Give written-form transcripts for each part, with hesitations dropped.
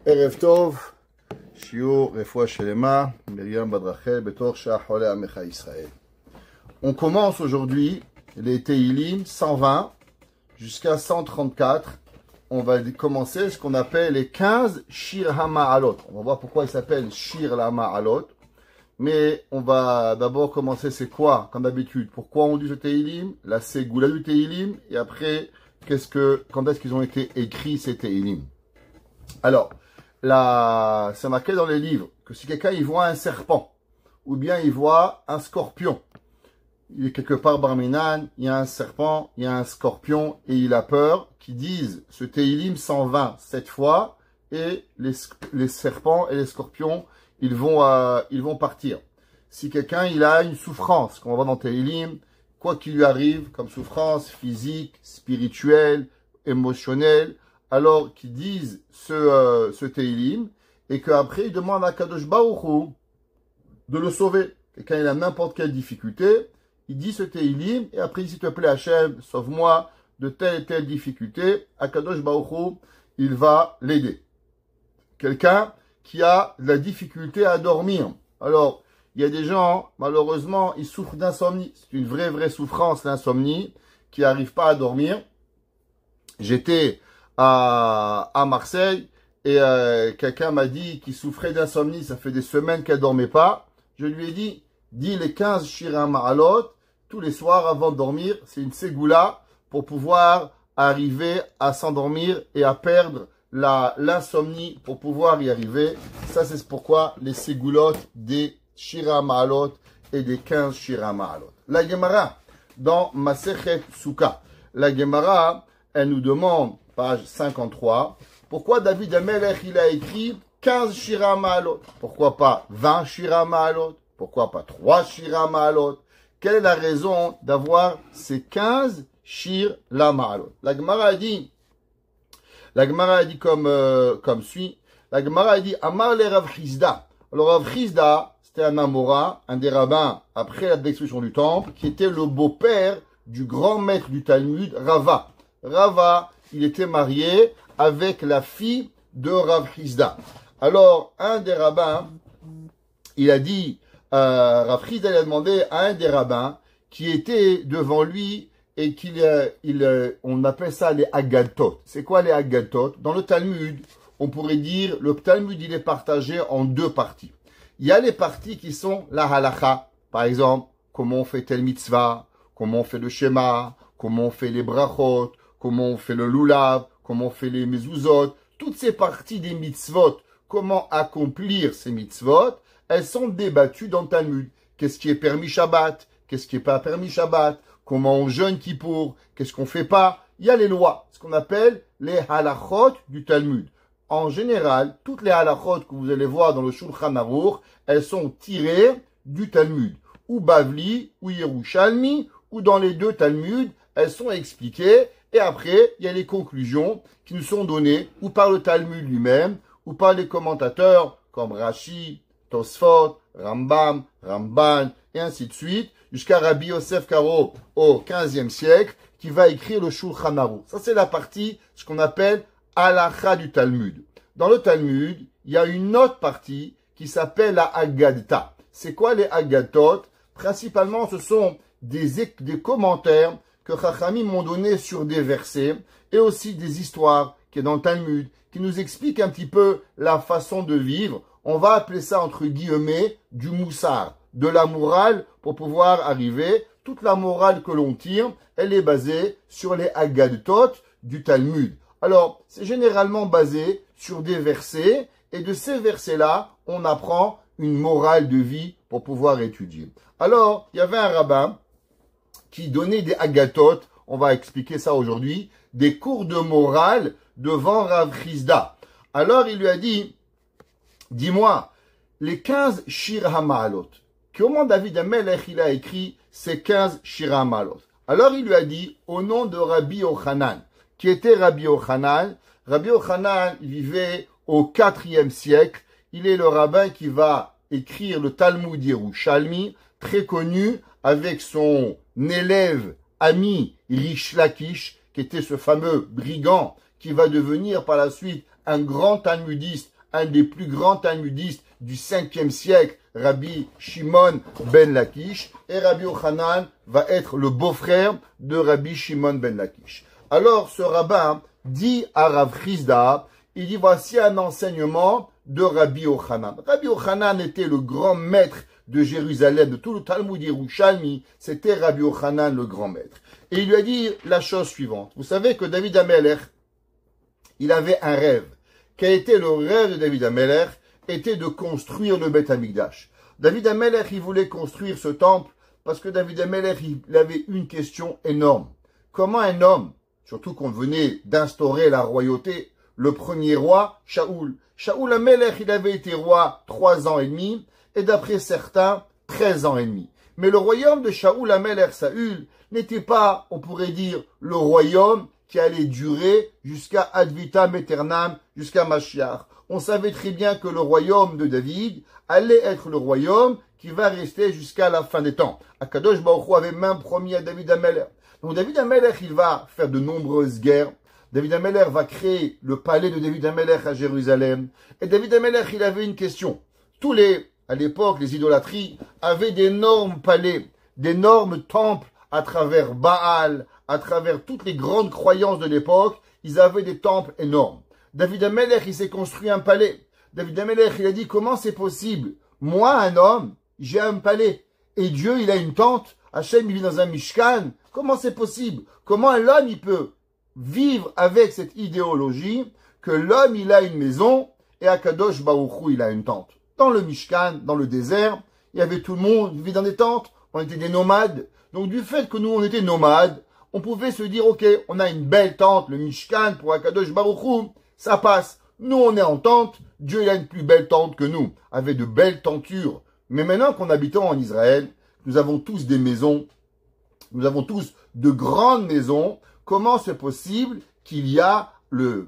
Erev Tov, Shiur, Refoua Shelema, Miriam Badrachel, Betor Shahole Amecha Israël. On commence aujourd'hui les Teilim 120 jusqu'à 134. On va commencer ce qu'on appelle les 15 Shir HaMa'alot. On va voir pourquoi ils s'appellent Shir HaMa'alot. Mais on va d'abord commencer, c'est quoi, comme d'habitude, pourquoi on dit ce Teilim, la Ségoula du Teilim, et après, quand est-ce qu'ils ont été écrits ces Teilim. Alors, c'est marqué dans les livres que si quelqu'un il voit un serpent, ou bien il voit un scorpion, il est quelque part Barminan, il y a un serpent, il y a un scorpion, et il a peur, qu'ils disent ce Teilim 120 7 fois, et les serpents et les scorpions, ils vont partir. Si quelqu'un il a une souffrance, comme on va dans Teilim, quoi qu'il lui arrive, comme souffrance physique, spirituelle, émotionnelle, alors qu'ils disent ce Teilim, et qu'après ils demandent à Kadosh Baruch Hu de le sauver. Quelqu'un il a n'importe quelle difficulté, il dit ce Teilim, et après s'il te plaît Hachem, sauve-moi de telle et telle difficulté, à Kadosh Baruch Hu, il va l'aider. Quelqu'un qui a de la difficulté à dormir. Alors, il y a des gens, malheureusement, ils souffrent d'insomnie. C'est une vraie souffrance, l'insomnie, qui n'arrive pas à dormir. J'étais à Marseille et quelqu'un m'a dit qu'il souffrait d'insomnie. Ça fait des semaines qu'elle ne dormait pas. Je lui ai dit, dis les 15 Shir HaMa'alot tous les soirs avant de dormir. C'est une ségoula pour pouvoir arriver à s'endormir et à perdre l'insomnie pour pouvoir y arriver. Ça, c'est pourquoi les ségoulottes des Shir HaMa'alot et des 15 Shir HaMa'alot. La Gemara, dans Masechet Souka, la Gemara, elle nous demande, page 53, pourquoi David Amelech, il a écrit 15 Shir HaMa'alot? Pourquoi pas 20 Shir HaMa'alot? Pourquoi pas 3 Shir HaMa'alot? Quelle est la raison d'avoir ces 15 Shir HaMa'alot? La Gemara a dit comme suit. La Gemara a dit Amar le Rav Chizda. Alors Rav Chizda, c'était un Amora, un des rabbins après la destruction du temple, qui était le beau-père du grand maître du Talmud, Rava. Rava, il était marié avec la fille de Rav Chizda. Alors, un des rabbins, il a dit, Rav Chizda il a demandé à un des rabbins qui était devant lui et on appelle ça les agatot. C'est quoi les agatot? Dans le Talmud, on pourrait dire, le Talmud, il est partagé en deux parties. Il y a les parties qui sont la halacha. Par exemple, comment on fait tel mitzvah, comment on fait le schéma, comment on fait les brachot, comment on fait le lulav, comment on fait les mezuzot. Toutes ces parties des mitzvot, comment accomplir ces mitzvot, elles sont débattues dans le Talmud. Qu'est-ce qui est permis Shabbat? Qu'est-ce qui n'est pas permis Shabbat? Comment on jeûne Kippour, qu'est-ce qu'on fait pas? Il y a les lois, ce qu'on appelle les halachot du Talmud. En général, toutes les halachot que vous allez voir dans le Shulchan Aruch, elles sont tirées du Talmud. Ou Bavli, ou Yerushalmi, ou dans les deux Talmuds, elles sont expliquées. Et après, il y a les conclusions qui nous sont données, ou par le Talmud lui-même, ou par les commentateurs comme Rashi, Tosfot, Rambam, Ramban, et ainsi de suite, jusqu'à Rabbi Yosef Karo au XVe siècle, qui va écrire le Shulchan Aruch. Ça, c'est la partie, ce qu'on appelle Halacha du Talmud. Dans le Talmud, il y a une autre partie qui s'appelle la Haggadah. C'est quoi les Haggadot? Principalement, ce sont des commentaires que Chachamim m'ont donné sur des versets et aussi des histoires qui est dans le Talmud, qui nous expliquent un petit peu la façon de vivre. On va appeler ça, entre guillemets, du moussar, de la morale, pour pouvoir arriver. Toute la morale que l'on tire, elle est basée sur les Haggadot du Talmud. Alors, c'est généralement basé sur des versets, et de ces versets-là, on apprend une morale de vie pour pouvoir étudier. Alors, il y avait un rabbin qui donnait des Haggadot, on va expliquer ça aujourd'hui, des cours de morale devant Rav Chizda. Alors, il lui a dit, dis-moi, les 15 Shir HaMa'alot, comment David Amelech il a écrit ces 15 Shir HaMa'alot? Alors, il lui a dit, au nom de Rabbi Yochanan. Qui était Rabbi Yochanan? Rabbi Yochanan vivait au IVe siècle. Il est le rabbin qui va écrire le Talmud Yerushalmi, très connu, avec son élève ami Rish Lakish, qui était ce fameux brigand qui va devenir par la suite un grand talmudiste un des plus grands talmudistes du 5e siècle, Rabbi Shimon ben Lakish, et Rabbi Yochanan va être le beau-frère de Rabbi Shimon ben Lakish. Alors ce rabbin dit à Rav Chizda, il dit voici un enseignement de Rabbi Yochanan. Rabbi Yochanan était le grand maître de Jérusalem, de tout le Talmud Yerushalmi, c'était Rabbi Yochanan le grand maître. Et il lui a dit la chose suivante. Vous savez que David HaMelech, il avait un rêve. Quel était le rêve de David HaMelech? Était de construire le Beth Amikdash. David HaMelech, il voulait construire ce temple parce que David HaMelech, il avait une question énorme. Comment un homme, surtout qu'on venait d'instaurer la royauté, le premier roi, Shaoul. Shaoul HaMelech, il avait été roi 3 ans et demi, et d'après certains, 13 ans et demi. Mais le royaume de Shaoul HaMelech Saül n'était pas, on pourrait dire, le royaume qui allait durer jusqu'à Ad Vitam Aeternam, jusqu'à Mashiach. On savait très bien que le royaume de David allait être le royaume qui va rester jusqu'à la fin des temps. Akadosh Baruch Hu avait même promis à David HaMelech. Donc David HaMelech, il va faire de nombreuses guerres. David HaMelech va créer le palais de David HaMelech à Jérusalem. Et David HaMelech, il avait une question. À l'époque, les idolâtries avaient d'énormes palais, d'énormes temples à travers Baal, à travers toutes les grandes croyances de l'époque. Ils avaient des temples énormes. David HaMelech, il s'est construit un palais. David HaMelech, il a dit, comment c'est possible? Moi, un homme, j'ai un palais. Et Dieu, il a une tente. Hachem, il vit dans un Mishkan. Comment c'est possible? Comment l'homme, il peut vivre avec cette idéologie que l'homme, il a une maison et Akadosh Baruch Hu, il a une tente? Dans le Mishkan, dans le désert, il y avait tout le monde, vivait dans des tentes. On était des nomades. Donc, du fait que nous, on était nomades, on pouvait se dire, ok, on a une belle tente, le Mishkan pour Akadosh Baruch Hu, ça passe. Nous, on est en tente. Dieu, il a une plus belle tente que nous, avec de belles tentures. Mais maintenant qu'on habite en Israël, nous avons tous des maisons. Nous avons tous de grandes maisons. Comment c'est possible qu'il y a le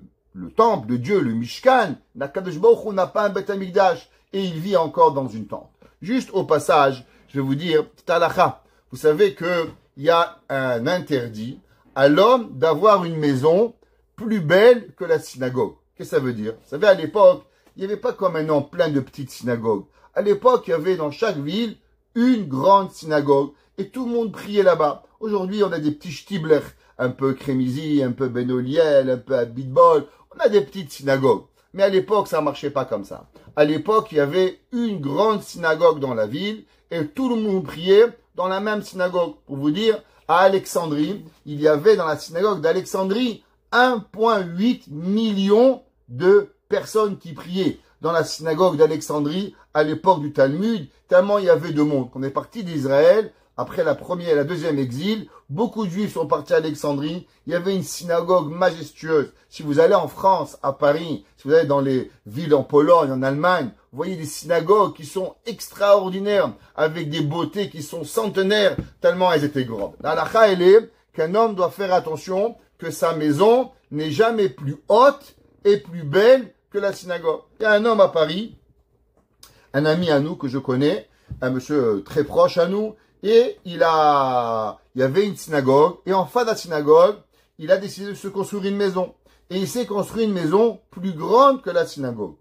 temple de Dieu, le Mishkan? Akadosh Baruch Hu n'a pas un Beth Amikdash et il vit encore dans une tente. Juste au passage, je vais vous dire, Talacha. Vous savez qu'il y a un interdit à l'homme d'avoir une maison plus belle que la synagogue. Qu'est-ce que ça veut dire? Vous savez, à l'époque, il n'y avait pas comme maintenant plein de petites synagogues. À l'époque, il y avait dans chaque ville une grande synagogue et tout le monde priait là-bas. Aujourd'hui, on a des petits shtibler, un peu Crémisy, un peu Benoliel, un peu Abitbol. On a des petites synagogues. Mais à l'époque, ça ne marchait pas comme ça. À l'époque, il y avait une grande synagogue dans la ville et tout le monde priait dans la même synagogue. Pour vous dire, à Alexandrie, il y avait dans la synagogue d'Alexandrie 1,8 million de personnes qui priaient dans la synagogue d'Alexandrie à l'époque du Talmud, tellement il y avait de monde. Quand on est parti d'Israël, après la première et la deuxième exil, beaucoup de Juifs sont partis à Alexandrie. Il y avait une synagogue majestueuse. Si vous allez en France, à Paris, si vous allez dans les villes en Pologne, en Allemagne, vous voyez des synagogues qui sont extraordinaires, avec des beautés qui sont centenaires, tellement elles étaient grandes. La halakha, elle est qu'un homme doit faire attention que sa maison n'est jamais plus haute et plus belle que la synagogue. Il y a un homme à Paris, un ami à nous que je connais, un monsieur très proche à nous, et il y avait une synagogue, et en fin de la synagogue, il a décidé de se construire une maison. Et il s'est construit une maison plus grande que la synagogue.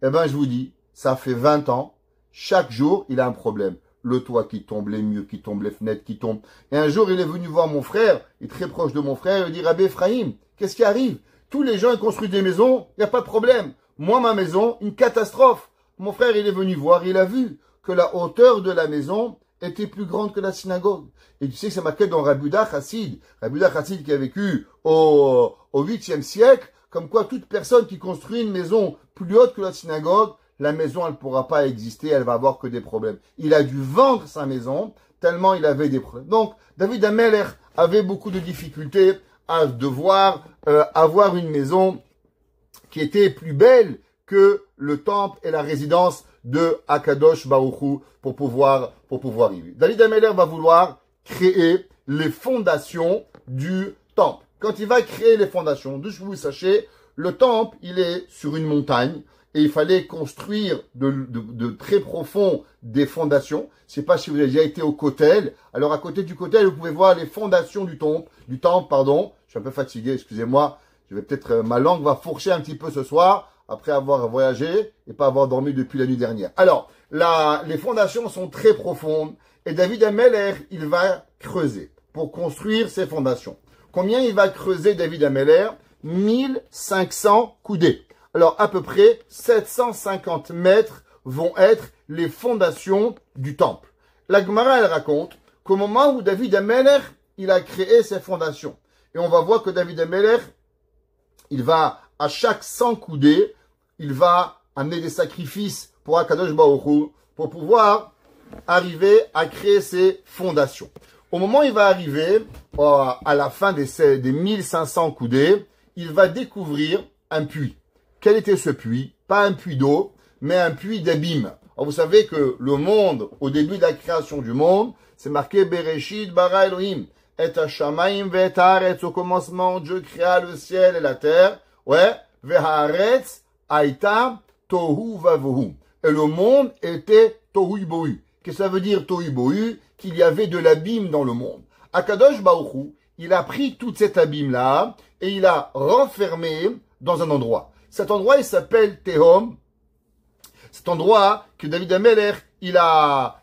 Eh ben, je vous dis, ça fait 20 ans, chaque jour, il a un problème. Le toit qui tombe, les murs qui tombent, les fenêtres qui tombent. Et un jour, il est venu voir mon frère, il est très proche de mon frère, il dit, Rabbi Ephraim, qu'est-ce qui arrive? Tous les gens, ils construisent des maisons, il n'y a pas de problème. Moi, ma maison, une catastrophe. Mon frère, il est venu voir, il a vu que la hauteur de la maison était plus grande que la synagogue. Et tu sais que c'est marqué dans Rabbi Yehuda Chassid. Rabbi Yehuda Chassid qui a vécu au 8e siècle, comme quoi toute personne qui construit une maison plus haute que la synagogue, la maison, elle ne pourra pas exister, elle va avoir que des problèmes. Il a dû vendre sa maison, tellement il avait des problèmes. Donc, David HaMelech avait beaucoup de difficultés à devoir avoir une maison qui était plus belle que le temple et la résidence de Akadosh Baruch Hu pour pouvoir y vivre. David HaMelech va vouloir créer les fondations du temple. Quand il va créer les fondations, que vous sachez, le temple, il est sur une montagne et il fallait construire de très profond des fondations. Je ne sais pas si vous avez déjà été au Kotel. Alors à côté du Kotel, vous pouvez voir les fondations du temple, Je suis un peu fatigué, excusez-moi. Ma langue va fourcher un petit peu ce soir. après avoir voyagé et pas avoir dormi depuis la nuit dernière. Alors, les fondations sont très profondes et David Ameller, il va creuser pour construire ses fondations. Combien il va creuser David Ameller? 1500 coudées. Alors, à peu près 750 mètres vont être les fondations du temple. La Gemara, elle raconte qu'au moment où David Ameller, il a créé ses fondations, et on va voir que David Ameller, il va, à chaque 100 coudées, il va amener des sacrifices pour Akadosh Baruch Hu, pour pouvoir arriver à créer ses fondations. Au moment où il va arriver, à la fin des 1500 coudées, il va découvrir un puits. Quel était ce puits? Pas un puits d'eau, mais un puits d'abîme. Alors vous savez que le monde, au début de la création du monde, c'est marqué Bereshit bara Elohim. Et Hashamayim ve'et haaretz, au commencement, Dieu créa le ciel et la terre. Ouais. Ve'haaretz aïta tohu vavohu. Et le monde était tohu bohu. Qu'est-ce que ça veut dire tohu bohu? Qu'il y avait de l'abîme dans le monde. Akadosh Baruch Hu, il a pris toute cette abîme-là et il a renfermé dans un endroit. Cet endroit, il s'appelle Tehom. Cet endroit que David Ameller, il a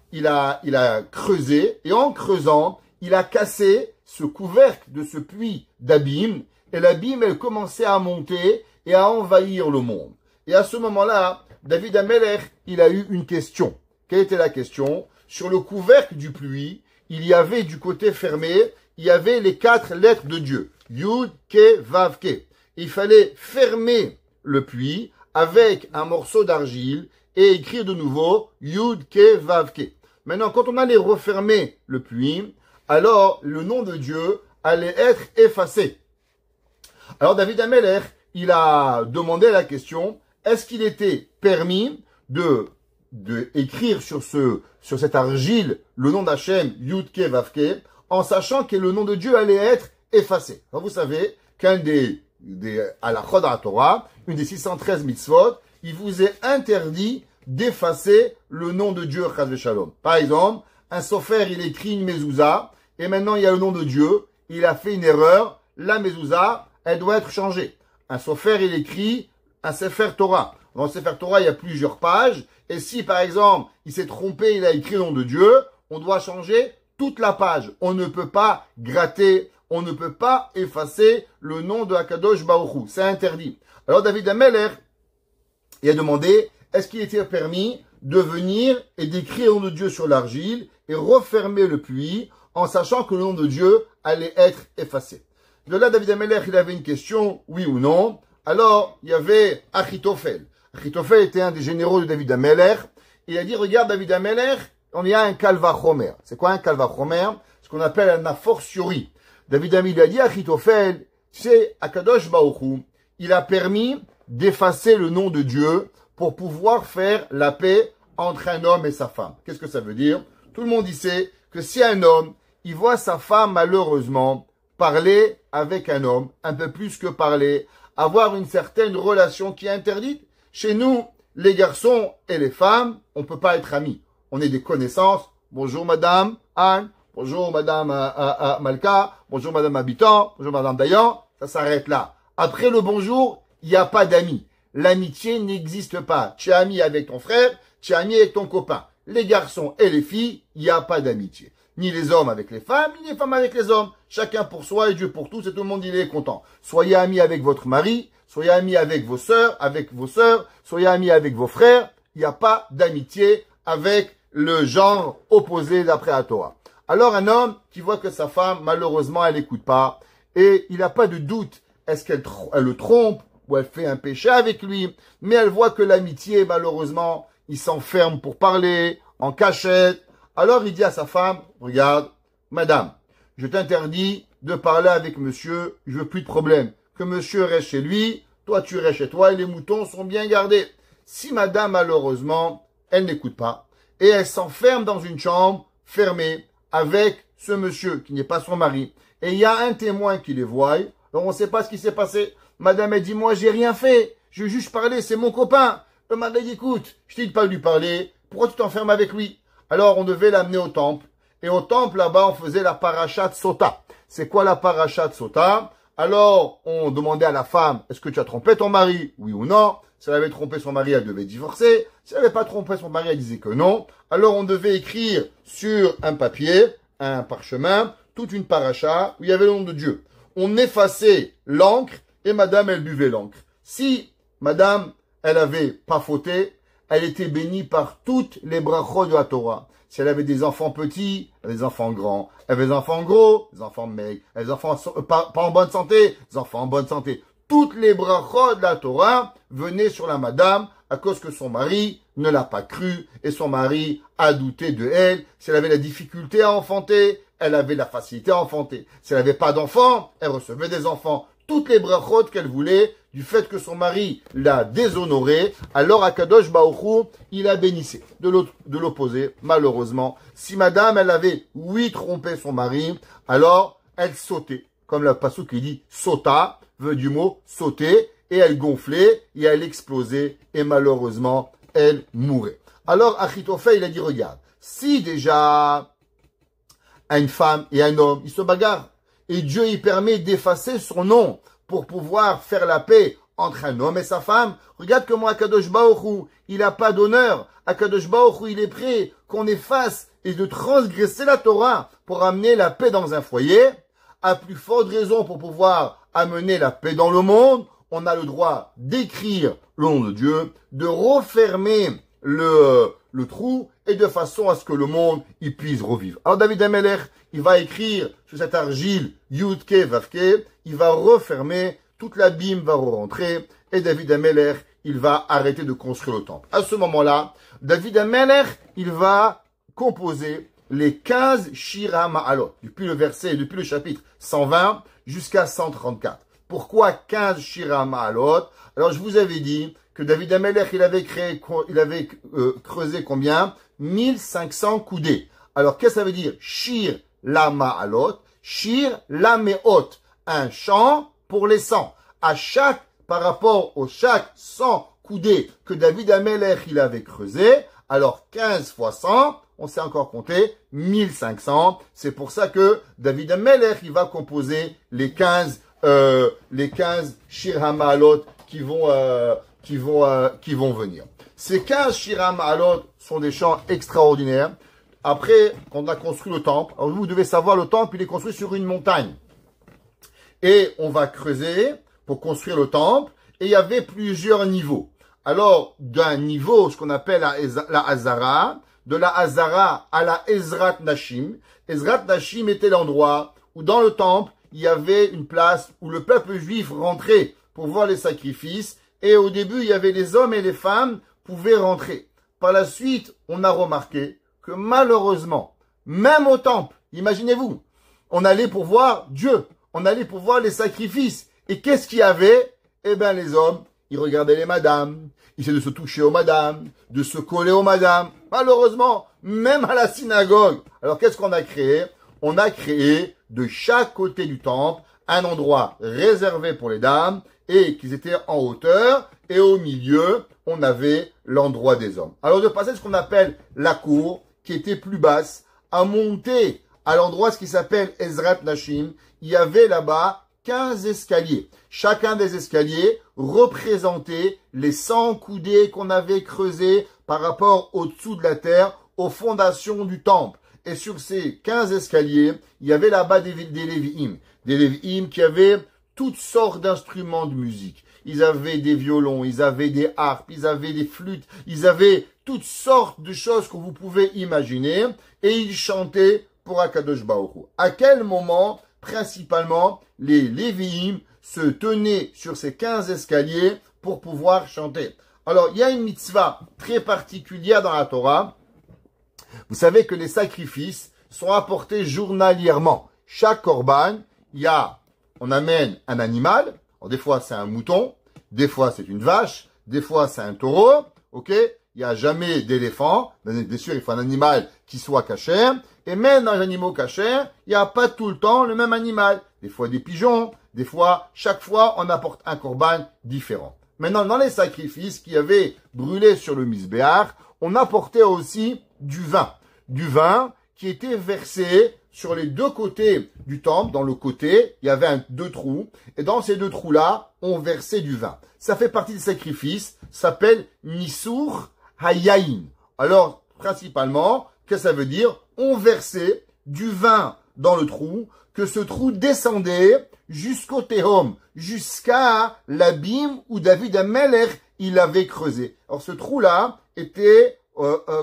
creusé, et en creusant, il a cassé ce couvercle de ce puits d'abîme, et l'abîme, elle commençait à monter et à envahir le monde. Et à ce moment-là, David Ameller, il a eu une question. Quelle était la question? Sur le couvercle du puits, il y avait du côté fermé, il y avait les 4 lettres de Dieu. Yud, Ke, Vav, Ke. Il fallait fermer le puits avec un morceau d'argile et écrire de nouveau Yud, Ke, Vav, Ke. Maintenant, quand on allait refermer le puits, alors le nom de Dieu allait être effacé. Alors David Ameller, il a demandé la question, est-ce qu'il était permis de écrire sur cette argile le nom d'Hachem, Yud, Ke, Vav, Ke, en sachant que le nom de Dieu allait être effacé. Alors vous savez qu'un des halachot à la Torah, une des 613 mitzvot, il vous est interdit d'effacer le nom de Dieu, Chas v'Shalom. Par exemple, un sofer, il écrit une mezouza, et maintenant il y a le nom de Dieu, il a fait une erreur, la mezouza, elle doit être changée. Un sofer, il écrit un sefer Torah. Dans le sefer Torah, il y a plusieurs pages, et si par exemple, il s'est trompé, il a écrit le nom de Dieu, on doit changer toute la page. On ne peut pas gratter, on ne peut pas effacer le nom de Akadosh Baruch Hu. C'est interdit. Alors David Ameller, il a demandé, est-ce qu'il était permis de venir et d'écrire le nom de Dieu sur l'argile et refermer le puits en sachant que le nom de Dieu allait être effacé. De là, David Ameller, il avait une question, oui ou non. Alors, il y avait Achitophel. Achitophel était un des généraux de David Ameller. Il a dit, regarde David Ameller, on y a un kalvachomer. C'est quoi un kalvachomer? Ce qu'on appelle un a fortiori. David Ameller a dit à Achitophel, tu sais, Akadosh Baruch Hu, il a permis d'effacer le nom de Dieu pour pouvoir faire la paix entre un homme et sa femme. Qu'est-ce que ça veut dire? Tout le monde y sait que si un homme, il voit sa femme malheureusement parler avec un homme, un peu plus que parler, avoir une certaine relation qui est interdite, chez nous, les garçons et les femmes, on ne peut pas être amis. On est des connaissances. Bonjour madame Anne, bonjour madame Malka, bonjour madame Habitant, bonjour madame Dayan, ça s'arrête là. Après le bonjour, il n'y a pas d'amis. L'amitié n'existe pas. Tu es ami avec ton frère, tu es ami avec ton copain. Les garçons et les filles, il n'y a pas d'amitié. Ni les hommes avec les femmes, ni les femmes avec les hommes. Chacun pour soi et Dieu pour tous et tout le monde il est content. Soyez amis avec votre mari, soyez amis avec vos sœurs, soyez amis avec vos frères. Il n'y a pas d'amitié avec le genre opposé d'après la Torah. Alors un homme qui voit que sa femme, malheureusement, elle n'écoute pas, et il n'a pas de doute, est-ce qu'elle le trompe, ou elle fait un péché avec lui, mais elle voit que l'amitié, malheureusement, il s'enferme pour parler, en cachette. Alors il dit à sa femme, regarde, madame, je t'interdis de parler avec monsieur, je veux plus de problème. Que monsieur reste chez lui, toi tu restes chez toi et les moutons sont bien gardés. Si madame, malheureusement, elle n'écoute pas, et elle s'enferme dans une chambre fermée avec ce monsieur qui n'est pas son mari, et il y a un témoin qui les voit, alors on ne sait pas ce qui s'est passé. Madame, elle dit, moi j'ai rien fait, je veux juste parler, c'est mon copain. Le mari dit, écoute, je t'ai dit de pas lui parler, pourquoi tu t'enfermes avec lui? Alors on devait l'amener au temple, et au temple là-bas on faisait la parashat sota. C'est quoi la parashat sota? Alors on demandait à la femme, est-ce que tu as trompé ton mari? Oui ou non? Si elle avait trompé son mari, elle devait divorcer. Si elle n'avait pas trompé son mari, elle disait que non. Alors on devait écrire sur un papier, un parchemin, toute une paracha où il y avait le nom de Dieu. On effaçait l'encre et madame, elle buvait l'encre. Si madame, elle avait pas fauté, elle était bénie par toutes les brachot de la Torah. Si elle avait des enfants petits, elle avait des enfants grands. Elle avait des enfants gros, des enfants maigres. Elle avait des enfants pas en bonne santé, des enfants en bonne santé. Toutes les brachot de la Torah venaient sur la madame à cause que son mari ne l'a pas cru et son mari a douté de elle. Si elle avait la difficulté à enfanter, elle avait la facilité à enfanter. Si elle n'avait pas d'enfants, elle recevait des enfants. Toutes les brachot qu'elle voulait, du fait que son mari l'a déshonoré, alors Akadosh Baruch Hu, il a bénissé. De l'opposé, malheureusement, si madame, elle avait, oui, trompé son mari, alors elle sautait. Comme le passouk qui dit sauta, veut du mot sauter, et elle gonflait, et elle explosait, et malheureusement, elle mourait. Alors Achitophel, il a dit, regarde, si déjà, une femme et un homme, ils se bagarrent, et Dieu, il permet d'effacer son nom pour pouvoir faire la paix entre un homme et sa femme. Regarde comment Akadosh Baruch Hu, il n'a pas d'honneur. Akadosh Baruch Hu, il est prêt qu'on efface et de transgresser la Torah pour amener la paix dans un foyer. À plus forte raison pour pouvoir amener la paix dans le monde, on a le droit d'écrire le nom de Dieu, de refermer le trou et de façon à ce que le monde y puisse revivre. Alors David Amelech, il va écrire sur cette argile Yudke Vavke, il va refermer, toute la bim va re-rentrer et David Amelech, il va arrêter de construire le temple. À ce moment-là, David Amelech, il va composer les 15 Shira Ma'alot, depuis le chapitre 120 jusqu'à 134. Pourquoi 15 Shira Ma'alot? Alors je vous avais dit que David Amelech, il avait creusé combien? 1500 coudées. Alors qu'est-ce que ça veut dire? Shir la Ma'alot, Shir la Me'ot, un chant pour les 100. Par rapport aux chaque 100 coudées que David Amelech, il avait creusé, alors 15 fois 100, on sait encore compter, 1500. C'est pour ça que David Amelech, il va composer les 15 Shir HaMa'alot qui vont venir. Ces 15 Shir HaMa'alot sont des chants extraordinaires. Après, quand on a construit le temple, alors vous devez savoir, le temple, il est construit sur une montagne. Et on va creuser pour construire le temple, et il y avait plusieurs niveaux. Alors, d'un niveau, ce qu'on appelle la Hazara, de la Hazara à la Ezrat Nashim. Ezrat Nashim était l'endroit où dans le temple, il y avait une place où le peuple juif rentrait pour voir les sacrifices, et au début, il y avait les hommes et les femmes pouvaient rentrer. Par la suite, on a remarqué que malheureusement, même au temple, imaginez-vous, on allait pour voir Dieu, on allait pour voir les sacrifices. Et qu'est-ce qu'il y avait? Eh bien, les hommes, ils regardaient les madames, ils essayaient de se toucher aux madames, de se coller aux madames. Malheureusement, même à la synagogue. Alors, qu'est-ce qu'on a créé? On a créé de chaque côté du temple un endroit réservé pour les dames et qu'ils étaient en hauteur. Et au milieu, on avait l'endroit des hommes. Alors, de passer ce qu'on appelle la cour, qui était plus basse, à monter à l'endroit ce qui s'appelle Ezrat Nashim, il y avait là-bas 15 escaliers. Chacun des escaliers représentait les 100 coudées qu'on avait creusées par rapport au-dessous de la terre, aux fondations du temple. Et sur ces 15 escaliers, il y avait là-bas des Lévi'im. Des Lévi'im qui avaient toutes sortes d'instruments de musique. Ils avaient des violons, ils avaient des harpes, ils avaient des flûtes, ils avaient toutes sortes de choses que vous pouvez imaginer. Et ils chantaient pour Akadosh Baruch Hu. À quel moment, principalement, les Lévi'im se tenaient sur ces 15 escaliers pour pouvoir chanter? Alors, il y a une mitzvah très particulière dans la Torah. Vous savez que les sacrifices sont apportés journalièrement. Chaque korban, on amène un animal. Alors, des fois, c'est un mouton. Des fois, c'est une vache. Des fois, c'est un taureau. Ok? Il n'y a jamais d'éléphant. Bien sûr, il faut un animal qui soit caché. Et même dans les animaux cachés, il n'y a pas tout le temps le même animal. Des fois, des pigeons. Des fois, chaque fois, on apporte un korban différent. Maintenant, dans les sacrifices qui avaient brûlé sur le misbéach, on apportait aussi du vin. Du vin qui était versé sur les deux côtés du temple, dans le côté, il y avait deux trous, et dans ces deux trous-là, on versait du vin. Ça fait partie des sacrifices, ça s'appelle Nisur Hayayin. Alors, principalement, qu'est-ce que ça veut dire? On versait du vin dans le trou, que ce trou descendait jusqu'au Tehom, jusqu'à l'abîme où David Amelech, il avait creusé. Alors, ce trou-là était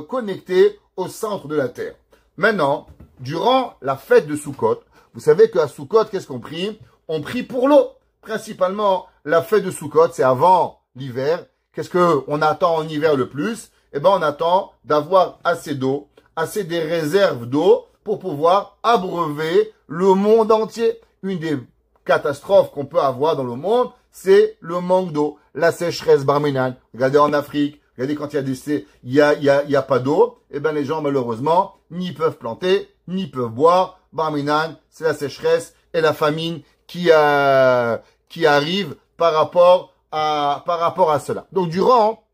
connecté au centre de la terre. Maintenant, durant la fête de Sukkot, vous savez qu'à Sukkot, qu'est-ce qu'on prie? On prie pour l'eau. Principalement, la fête de Sukkot, c'est avant l'hiver. Qu'est-ce qu'on attend en hiver le plus? Eh ben, on attend d'avoir assez d'eau, assez des réserves d'eau pour pouvoir abreuver le monde entier. Une des catastrophes qu'on peut avoir dans le monde, c'est le manque d'eau, la sécheresse barminale. Regardez en Afrique, regardez quand il y a pas d'eau, eh ben les gens malheureusement ni peuvent planter, ni peuvent boire. Barminan, c'est la sécheresse et la famine qui arrive par rapport à cela. Donc durant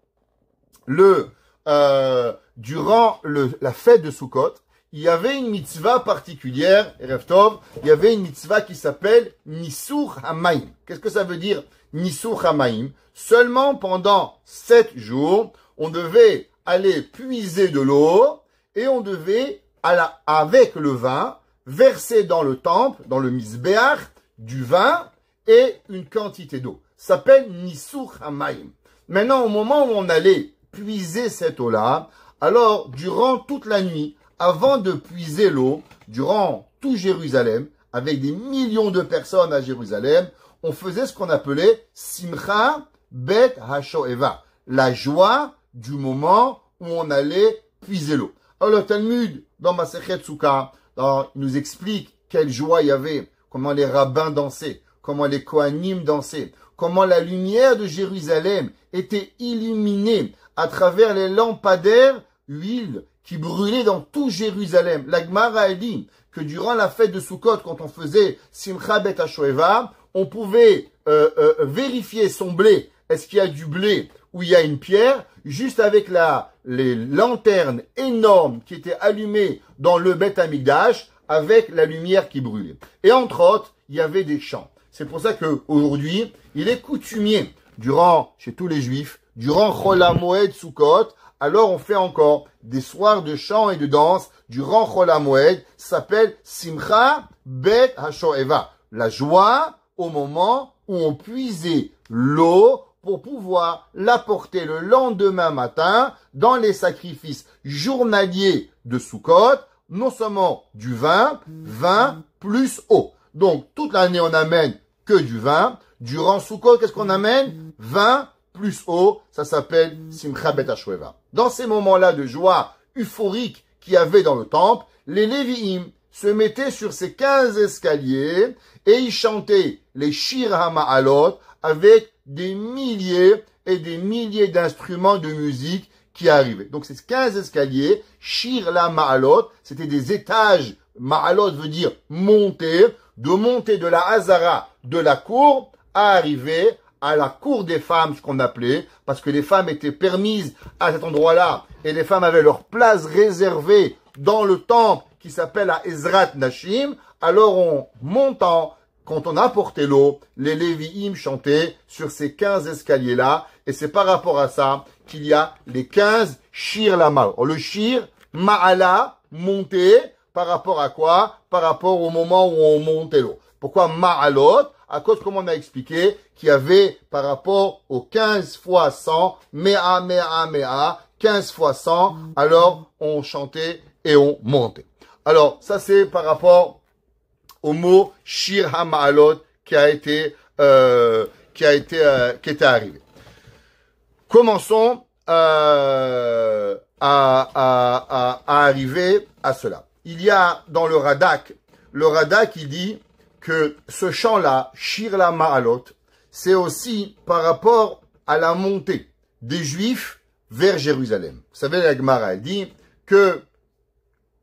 la fête de Sukkot, il y avait une mitzvah particulière, Erev Tov, il y avait une mitzvah qui s'appelle Nisur Hamaim. Qu'est-ce que ça veut dire Nisur Hamaim? Seulement pendant 7 jours, on devait aller puiser de l'eau et on devait, avec le vin, verser dans le temple, dans le Mizbeach, du vin et une quantité d'eau. Ça s'appelle Nisur Hamaim. Maintenant, au moment où on allait puiser cette eau-là, alors, durant toute la nuit, avant de puiser l'eau, durant tout Jérusalem, avec des millions de personnes à Jérusalem, on faisait ce qu'on appelait Simcha Bet HaShoeva, la joie du moment où on allait puiser l'eau. Alors le Talmud, dans Masechet Sukkah, il nous explique quelle joie il y avait, comment les rabbins dansaient, comment les Kohanim dansaient, comment la lumière de Jérusalem était illuminée à travers les lampadaires, huile, qui brûlait dans tout Jérusalem. La Gemara a dit que durant la fête de Sukkot, quand on faisait Simcha Bet HaShoeva, on pouvait vérifier son blé. Est-ce qu'il y a du blé ou il y a une pierre? Juste avec les lanternes énormes qui étaient allumées dans le Beth Amikdash, avec la lumière qui brûlait. Et entre autres, il y avait des chants. C'est pour ça qu'aujourd'hui, il est coutumier, chez tous les Juifs, durant Chol HaMoed Sukkot, alors on fait encore des soirs de chant et de danse durant Chol HaMoed, ça s'appelle Simcha Bet HaShoeva, la joie au moment où on puisait l'eau pour pouvoir l'apporter le lendemain matin dans les sacrifices journaliers de Sukkot, non seulement du vin plus eau. Donc toute l'année on amène que du vin, durant Sukkot qu'est-ce qu'on amène? Vin plus eau, ça s'appelle Simcha Bet HaShoeva. Dans ces moments-là de joie euphorique qu'il y avait dans le temple, les Lévi'im se mettaient sur ces 15 escaliers et ils chantaient les Shir HaMa'alot avec des milliers et des milliers d'instruments de musique qui arrivaient. Donc ces 15 escaliers, Shir la Ma'alot, c'était des étages, Ma'alot veut dire monter, de monter de la Hazara, de la cour, à arriver à la cour des femmes, ce qu'on appelait, parce que les femmes étaient permises à cet endroit-là, et les femmes avaient leur place réservée dans le temple qui s'appelle à Ezrat Nashim, alors montant, quand on apportait l'eau, les Lévi'im chantaient sur ces 15 escaliers-là, et c'est par rapport à ça qu'il y a les 15 Shir Lama. Le Shir, Ma'ala, monter, par rapport à quoi? Par rapport au moment où on montait l'eau. Pourquoi Ma'alot? À cause, comme on a expliqué, qu'il y avait par rapport aux 15 fois 100, Mea, 15 fois 100, alors on chantait et on montait. Alors, ça c'est par rapport au mot Shir HaMa'alot qui était arrivé. Commençons à arriver à cela. Il y a dans le Radak il dit que ce chant-là, Shir la Ma'alot, c'est aussi par rapport à la montée des Juifs vers Jérusalem. Vous savez, la Gemara dit que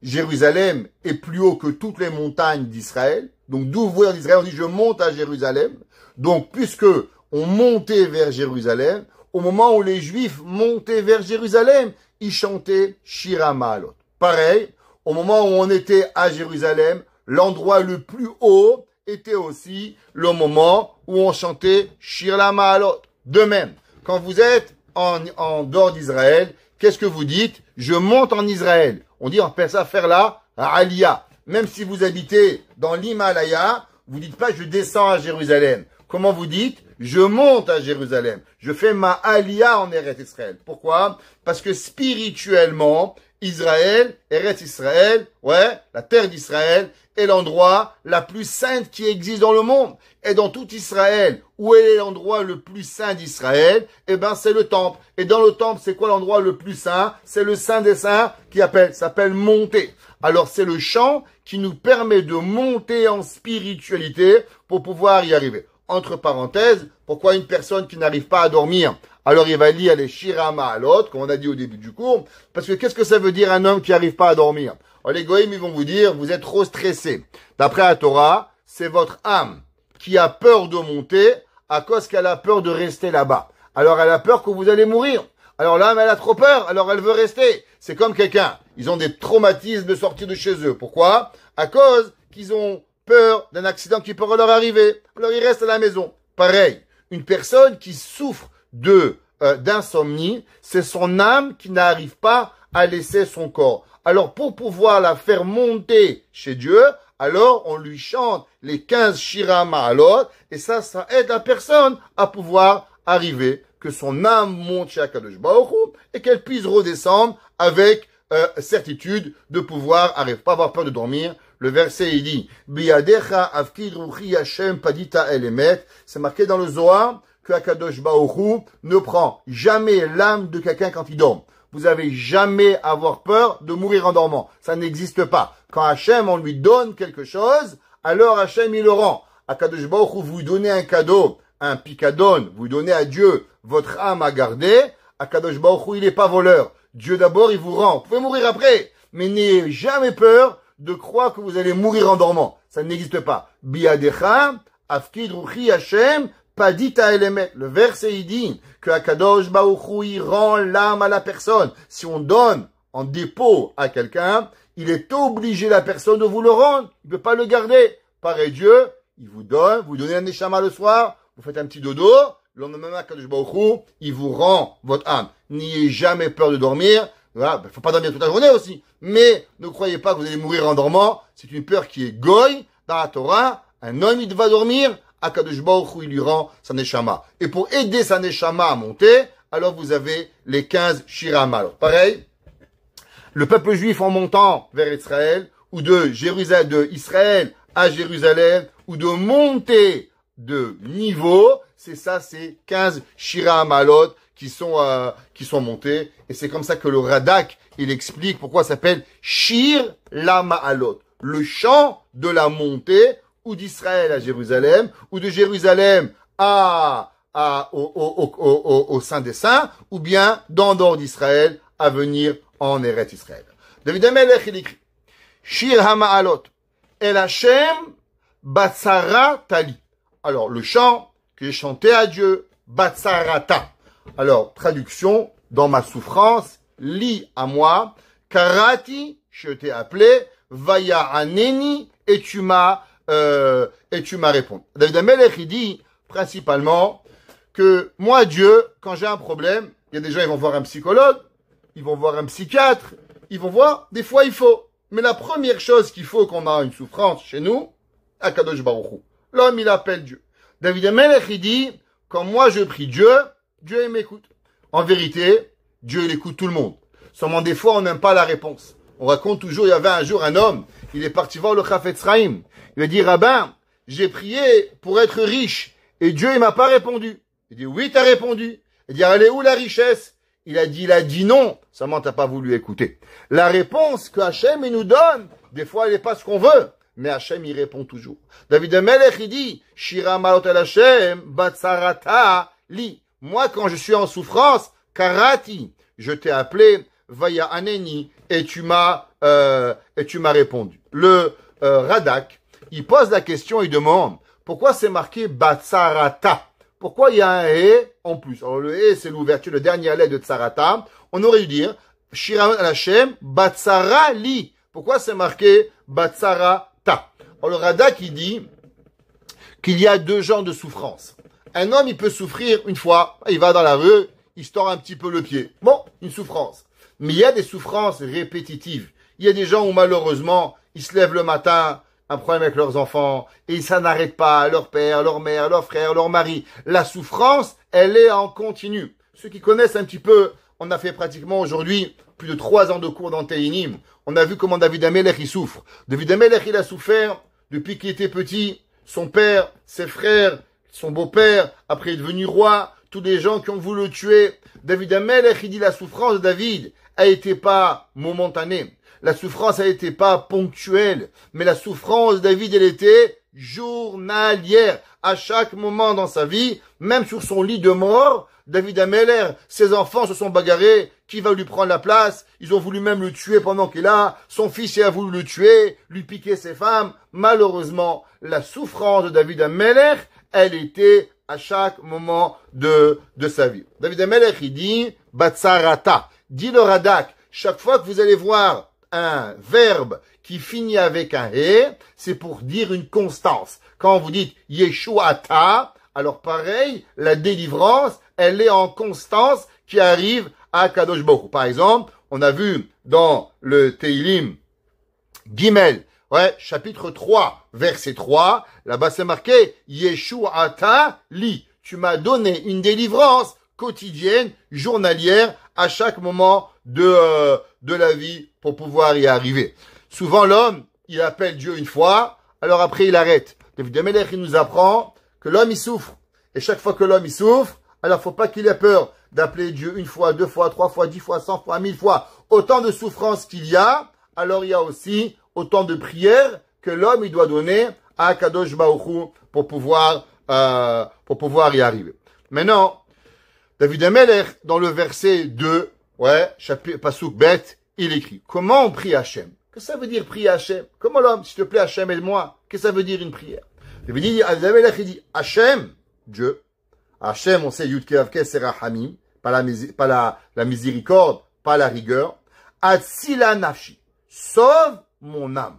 Jérusalem est plus haut que toutes les montagnes d'Israël. Donc, d'ouvrir d'Israël, on dit je monte à Jérusalem. Donc, puisque on montait vers Jérusalem, au moment où les Juifs montaient vers Jérusalem, ils chantaient Shir HaMa'alot. Pareil, au moment où on était à Jérusalem, l'endroit le plus haut était aussi le moment où on chantait Shir la Ma'alot. De même, quand vous êtes en dehors d'Israël, qu'est-ce que vous dites? Je monte en Israël. On dit, on appelle ça faire la Aliyah. Même si vous habitez dans l'Himalaya, vous dites pas je descends à Jérusalem. Comment vous dites? Je monte à Jérusalem. Je fais ma Aliyah en Eretz Israël. Pourquoi? Parce que spirituellement, Israël, Eretz Israël, ouais, la terre d'Israël, est l'endroit la plus sainte qui existe dans le monde. Et dans tout Israël, où est l'endroit le plus saint d'Israël? Eh ben, c'est le temple. Et dans le temple, c'est quoi l'endroit le plus saint? C'est le saint des saints qui s'appelle monter. Alors, c'est le chant qui nous permet de monter en spiritualité pour pouvoir y arriver. Entre parenthèses, pourquoi une personne qui n'arrive pas à dormir, alors il va lire les Shira Ma'alot, comme on a dit au début du cours, parce que qu'est-ce que ça veut dire un homme qui n'arrive pas à dormir? Alors, les goïms, ils vont vous dire, vous êtes trop stressé. D'après la Torah, c'est votre âme qui a peur de monter à cause qu'elle a peur de rester là-bas. Alors, elle a peur que vous allez mourir. Alors, l'âme, elle a trop peur, alors elle veut rester. C'est comme quelqu'un. Ils ont des traumatismes de sortir de chez eux. Pourquoi? À cause qu'ils ont peur d'un accident qui pourrait leur arriver. Alors, ils restent à la maison. Pareil, une personne qui souffre d'insomnie, c'est son âme qui n'arrive pas à laisser son corps. Alors, pour pouvoir la faire monter chez Dieu, alors on lui chante les 15 Shira Ma'alot, et ça aide la personne à pouvoir arriver, que son âme monte chez Akadosh Baruch Hu, et qu'elle puisse redescendre avec certitude de pouvoir arriver, pas avoir peur de dormir. Le verset, il dit, Biyadecha avkid ruchi Hashem padita elemet. C'est marqué dans le Zohar que Akadosh Baruch Hu ne prend jamais l'âme de quelqu'un quand il dort. Vous avez jamais à avoir peur de mourir en dormant. Ça n'existe pas. Quand Hachem, on lui donne quelque chose, alors Hachem, il le rend. Akadosh Baruch Hu, vous donnez un cadeau, un picadon, vous donnez à Dieu votre âme à garder. Akadosh Baruch Hu, il n'est pas voleur. Dieu d'abord, il vous rend. Vous pouvez mourir après, mais n'ayez jamais peur de croire que vous allez mourir en dormant. Ça n'existe pas. Biadecha, afkid ruchi Hachem, padita elemet. Le verset, il dit que Akadosh Baruch Hu, il rend l'âme à la personne. Si on donne en dépôt à quelqu'un, il est obligé, la personne, de vous le rendre. Il ne peut pas le garder. Pareil Dieu, il vous donnez un neshama le soir, vous faites un petit dodo, le lendemain, Akadosh Baruch Hu, il vous rend votre âme. N'ayez jamais peur de dormir. Voilà, faut pas dormir toute la journée aussi. Mais ne croyez pas que vous allez mourir en dormant. C'est une peur qui est goy dans la Torah. Un homme, il va dormir. Akadosh Baruch Hu, il lui rend sa neshama. Et pour aider sa neshama à monter, alors vous avez les 15 Shira Ma'alot. Pareil, le peuple juif en montant vers Israël, ou de Israël à Jérusalem, ou de monter de niveau, c'est ça, c'est 15 Shira Ma'alot qui sont montés. Et c'est comme ça que le Radak, il explique pourquoi ça s'appelle Shir la Ma'alot. Le chant de la montée, ou d'Israël à Jérusalem, ou de Jérusalem au sein des saints, ou bien dans dehors d'Israël à venir en Eretz Israël. David HaMelech, il écrit Shir HaMa'alot El Hashem Batsara Tali. Alors, le chant que j'ai chanté à Dieu, Batsarata. Alors, traduction, dans ma souffrance, lis à moi, Karati, je t'ai appelé, Vaya Aneni, et tu m'as répondu. David HaMelech, il dit, principalement, que moi, Dieu, quand j'ai un problème, il y a des gens, ils vont voir un psychologue, ils vont voir un psychiatre, ils vont voir, des fois, il faut. Mais la première chose qu'il faut quand on a une souffrance chez nous, Akadosh Baruch Hu. L'homme, il appelle Dieu. David HaMelech, il dit, quand moi je prie Dieu, Dieu, il m'écoute. En vérité, Dieu, il écoute tout le monde. Seulement, des fois, on n'aime pas la réponse. On raconte toujours, il y avait un jour un homme, il est parti voir le Chafetz Chaim. Il a dit, rabbin, j'ai prié pour être riche, et Dieu, il m'a pas répondu. Il dit, oui, t'as répondu. Il dit, elle est où la richesse? Il a dit non, seulement t'as pas voulu écouter. La réponse que Hachem, il nous donne, des fois, elle n'est pas ce qu'on veut, mais Hachem, il répond toujours. David HaMelech, il dit, Shira Ma'alot El Hashem, Batsarata Li. Moi, quand je suis en souffrance, Karati, je t'ai appelé, Vaya Aneni, et tu m'as répondu. Le Radak, il pose la question, il demande, pourquoi c'est marqué Batsarata? Pourquoi il y a un hé en plus? Alors le hé, c'est l'ouverture, le dernier hé de Tsarata. On aurait dû dire, Shira Hashem, Batsara li. Pourquoi c'est marqué Batsarata? Alors le Radak, il dit qu'il y a deux genres de souffrance. Un homme, il peut souffrir une fois, il va dans la rue, il se tord un petit peu le pied. Bon, une souffrance. Mais il y a des souffrances répétitives. Il y a des gens où malheureusement, ils se lèvent le matin, un problème avec leurs enfants, et ça n'arrête pas, leur père, leur mère, leur frère, leur mari. La souffrance, elle est en continu. Ceux qui connaissent un petit peu, on a fait pratiquement aujourd'hui plus de 3 ans de cours dans Teinim. On a vu comment David Amelech, il souffre. David Amelech, il a souffert depuis qu'il était petit. Son père, ses frères, son beau-père, après il est devenu roi, tous les gens qui ont voulu le tuer. David Amelech, il dit la souffrance de David a été pas momentanée. La souffrance a été pas ponctuelle. Mais la souffrance de David, elle était journalière. À chaque moment dans sa vie, même sur son lit de mort, David Amelech, ses enfants se sont bagarrés. Qui va lui prendre la place? Ils ont voulu même le tuer pendant qu'il est là. Son fils a voulu le tuer, lui piquer ses femmes. Malheureusement, la souffrance de David Amelech, elle était à chaque moment de sa vie. David Amelech, il dit, Batsarata. Dit le Radak, chaque fois que vous allez voir un verbe qui finit avec un « et », c'est pour dire une constance. Quand vous dites « Yeshuata », alors pareil, la délivrance, elle est en constance qui arrive à Kadosh Baruch Hu. Par exemple, on a vu dans le Teilim Gimel, chapitre 3, verset 3, là-bas c'est marqué « Yeshuata li ». Tu m'as donné une délivrance quotidienne, journalière, à chaque moment de la vie pour pouvoir y arriver. Souvent, l'homme, il appelle Dieu une fois, alors après, il arrête. David Amelech, il nous apprend que l'homme, il souffre. Et chaque fois que l'homme, il souffre, alors faut pas qu'il ait peur d'appeler Dieu une fois, 2 fois, 3 fois, 10 fois, 100 fois, 1000 fois. Autant de souffrance qu'il y a, alors il y a aussi autant de prières que l'homme, il doit donner à Kadosh Baruch Hu pour pouvoir y arriver. Maintenant, David Amelech, dans le verset 2, chapitre Pasuk Bet, il écrit, comment on prie Hachem? Qu'est-ce que ça veut dire prier Hachem? Comment l'homme, s'il te plaît, Hachem, aide-moi? Qu'est-ce que ça veut dire une prière? David Amelech, il dit, Hachem, Dieu. Hachem, on sait, Yud Kevavke, c'est Rahamim, pas la miséricorde, pas la rigueur. Atzila nafshi, sauve mon âme.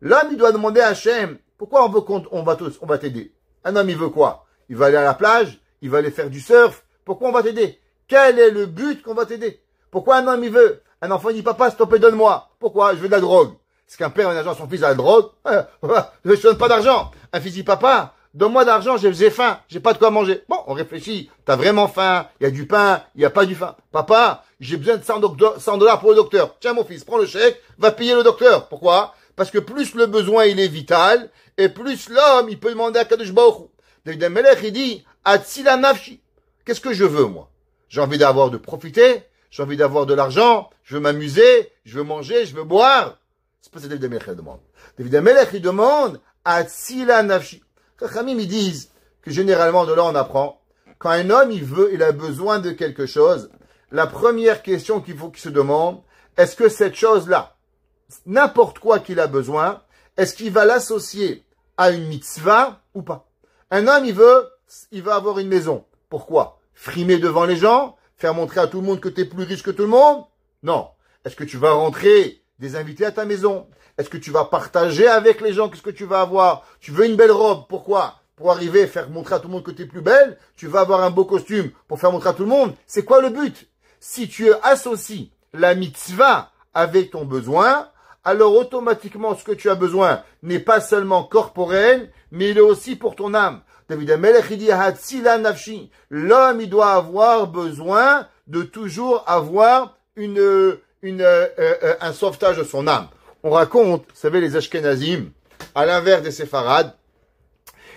L'homme, il doit demander à Hachem, pourquoi on va t'aider? Un homme, il veut quoi? Il va aller à la plage, il va aller faire du surf. Pourquoi on va t'aider? Quel est le but qu'on va t'aider? Pourquoi un homme, il veut? Un enfant, il dit, papa, s'il te plaît, donne-moi. Pourquoi? Je veux de la drogue. Est-ce qu'un père, un agent, son fils a la drogue? Je ne donne pas d'argent. Un fils dit, papa, donne-moi d'argent, j'ai faim, j'ai pas de quoi manger. Bon, on réfléchit. T'as vraiment faim? Il y a du pain, il n'y a pas du pain. Papa, j'ai besoin de 100 $ pour le docteur. Tiens, mon fils, prends le chèque, va payer le docteur. Pourquoi? Parce que plus le besoin, il est vital, et plus l'homme, il peut demander à Kadosh Baruch Hu. David Amelech, il dit, Atzila nafshi. Qu'est-ce que je veux, moi? J'ai envie de profiter, j'ai envie d'avoir de l'argent, je veux m'amuser, je veux manger, je veux boire. C'est pas ça que David Amelech demande. David Amelech, il demande Atzila nafshi. Chachamim, ils disent que généralement, de là, on apprend, quand un homme, il a besoin de quelque chose, la première question qu'il faut qu'il se demande, est-ce que cette chose-là, n'importe quoi qu'il a besoin, est-ce qu'il va l'associer à une mitzvah ou pas? Un homme, il va avoir une maison. Pourquoi? Frimer devant les gens? Faire montrer à tout le monde que tu es plus riche que tout le monde? Non. Est-ce que tu vas rentrer des invités à ta maison? Est-ce que tu vas partager avec les gens? Qu'est-ce que tu vas avoir? Tu veux une belle robe? Pourquoi? Pour arriver, faire montrer à tout le monde que tu es plus belle? Tu vas avoir un beau costume pour faire montrer à tout le monde? C'est quoi le but? Si tu associes la mitzvah avec ton besoin, alors automatiquement ce que tu as besoin n'est pas seulement corporel, mais il est aussi pour ton âme. David Amelech, il dit, Hatzila nafshi. L'homme, il doit avoir besoin de toujours avoir un sauvetage de son âme. On raconte, vous savez, les Ashkenazim, à l'inverse des Séfarades,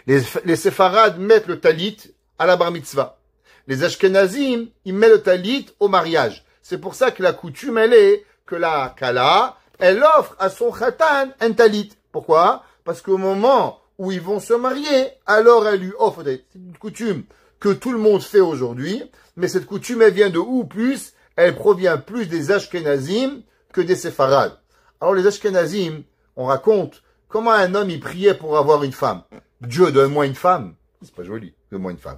les Séfarades mettent le talit à la bar mitzvah. Les Ashkenazim, ils mettent le talit au mariage. C'est pour ça que la coutume, elle est que la kala, elle offre à son khatan un talit. Pourquoi? Parce qu'au moment où ils vont se marier, alors elle lui offre. C'est une coutume que tout le monde fait aujourd'hui, mais cette coutume, elle vient de où plus? Elle provient plus des Ashkenazim que des Séfarades. Alors les Ashkenazim, on raconte comment un homme, il priait pour avoir une femme. Dieu, donne-moi une femme. C'est pas joli, donne-moi une femme.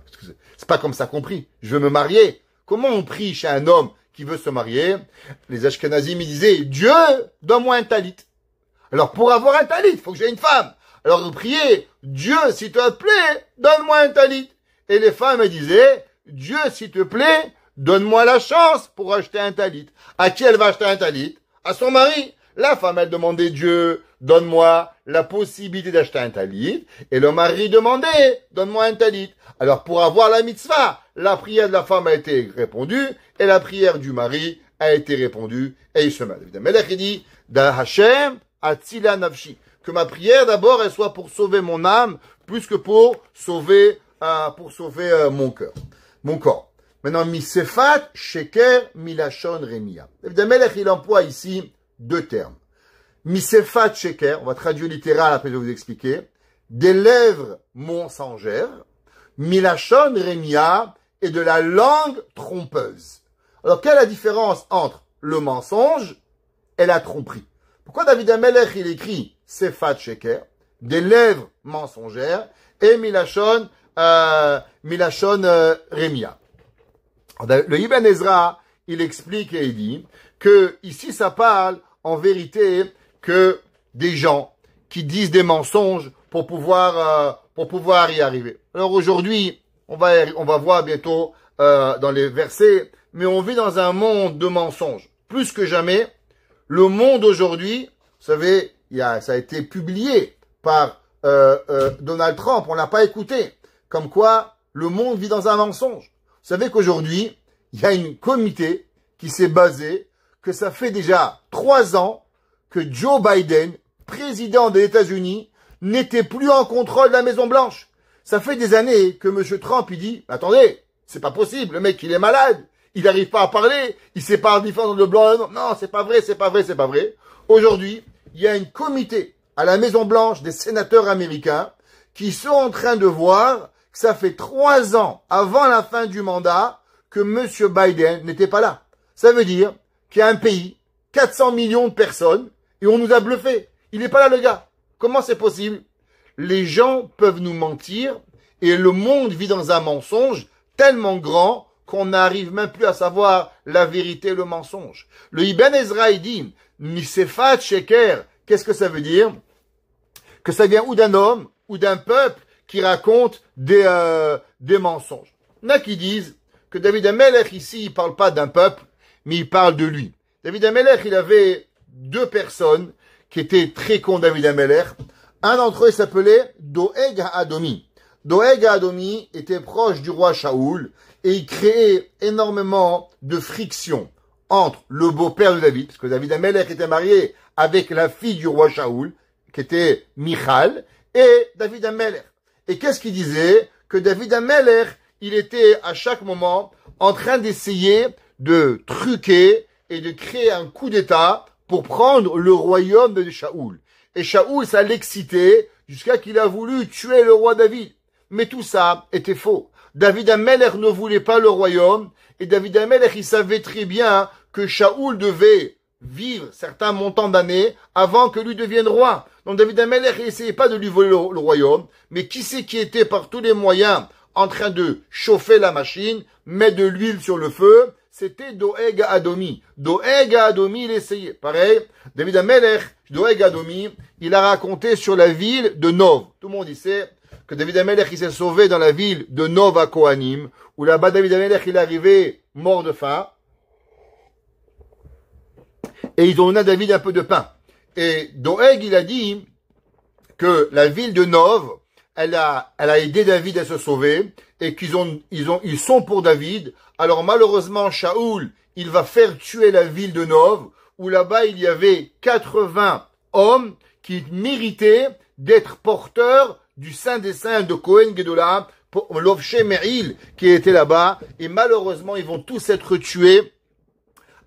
C'est pas comme ça qu'on prie. Je veux me marier. Comment on prie chez un homme qui veut se marier? Les Ashkenazim, ils disaient, Dieu, donne-moi un talit. Alors, pour avoir un talit, il faut que j'ai une femme. Alors, vous priez, Dieu, s'il te plaît, donne-moi un talit. Et les femmes, elles disaient, Dieu, s'il te plaît, donne-moi la chance pour acheter un talit. À qui elle va acheter un talit? À son mari. La femme, elle demandait, Dieu, donne-moi la possibilité d'acheter un talit. Et le mari demandait, donne-moi un talit. Alors, pour avoir la mitzvah, la prière de la femme a été répondue et la prière du mari a été répondue. Et il se met. Melech, il dit, da Hashem atzila nafshi. Que ma prière, d'abord, elle soit pour sauver mon âme, plus que pour sauver mon cœur, mon corps. Maintenant, misefat sheker milachon remia. Melech, il emploie ici deux termes. Misefat sheker, on va traduire littéral, après je vais vous expliquer. Des lèvres mensongères, milachon remia, et de la langue trompeuse. Alors, quelle est la différence entre le mensonge et la tromperie? Pourquoi David Amelech, il écrit Sefat Sheker, des lèvres mensongères, et Milachon Remia. Le Ibn Ezra, il explique et il dit que ici, ça parle en vérité que des gens qui disent des mensonges pour pouvoir y arriver. Alors aujourd'hui, on va voir bientôt dans les versets, mais on vit dans un monde de mensonges. Plus que jamais, le monde aujourd'hui, vous savez, ça a été publié par Donald Trump, on l'a pas écouté, comme quoi le monde vit dans un mensonge. Vous savez qu'aujourd'hui, il y a une comité qui s'est basée, que ça fait déjà 3 ans que Joe Biden, président des États-Unis, n'était plus en contrôle de la Maison-Blanche. Ça fait des années que M. Trump, il dit, attendez, c'est pas possible, le mec, il est malade, il n'arrive pas à parler, il sait pas différence de blanc, non, c'est pas vrai, c'est pas vrai, c'est pas vrai. Aujourd'hui, il y a un comité à la Maison-Blanche des sénateurs américains qui sont en train de voir que ça fait 3 ans avant la fin du mandat que M. Biden n'était pas là. Ça veut dire qu'il y a un pays, 400 millions de personnes, et on nous a bluffé. Il n'est pas là, le gars. Comment c'est possible? Les gens peuvent nous mentir, et le monde vit dans un mensonge tellement grand qu'on n'arrive même plus à savoir la vérité et le mensonge. Le Ibn Ezra, il dit, Misefat Sheker, qu'est-ce que ça veut dire? Que ça vient ou d'un homme, ou d'un peuple qui raconte des mensonges. Il y en a qui disent que David Amelech, ici, il parle pas d'un peuple, mais il parle de lui. David Amelech, il avait 2 personnes qui étaient très cons, David Amelech. Un d'entre eux s'appelait Doeg HaAdomi. Doeg HaAdomi était proche du roi Shaoul et il créait énormément de friction entre le beau-père de David, parce que David Amelech était marié avec la fille du roi Shaoul, qui était Michal, et David Amelech. Et qu'est-ce qu'il disait? Que David Amelech, il était à chaque moment en train d'essayer de truquer et de créer un coup d'État pour prendre le royaume de Shaoul. Et Shaoul, ça l'excitait jusqu'à qu'il a voulu tuer le roi David. Mais tout ça était faux. David Amelech ne voulait pas le royaume, et David Amelech, il savait très bien que Shaoul devait vivre certains montants d'années avant que lui devienne roi. Donc David Amelech, il essayait pas de lui voler le royaume, mais qui c'est qui était par tous les moyens en train de chauffer la machine, mettre de l'huile sur le feu? C'était Doeg HaAdomi. Doeg HaAdomi, il essayait. Pareil, David Amelech, Doeg HaAdomi, il a raconté sur la ville de Nov. Tout le monde y sait que David Amelech, il s'est sauvé dans la ville de Nov à Kohanim, où là-bas David Amelech, il est arrivé mort de faim. Et ils ont donné à David un peu de pain. Et Doeg, il a dit que la ville de Nov, elle a aidé David à se sauver, et ils sont pour David. Alors malheureusement, Shaoul, il va faire tuer la ville de Nov, où là-bas il y avait 80 hommes qui méritaient d'être porteurs du Saint des Saints de Cohen Gedolah, pour Lovche Me'il, qui était là-bas, et malheureusement ils vont tous être tués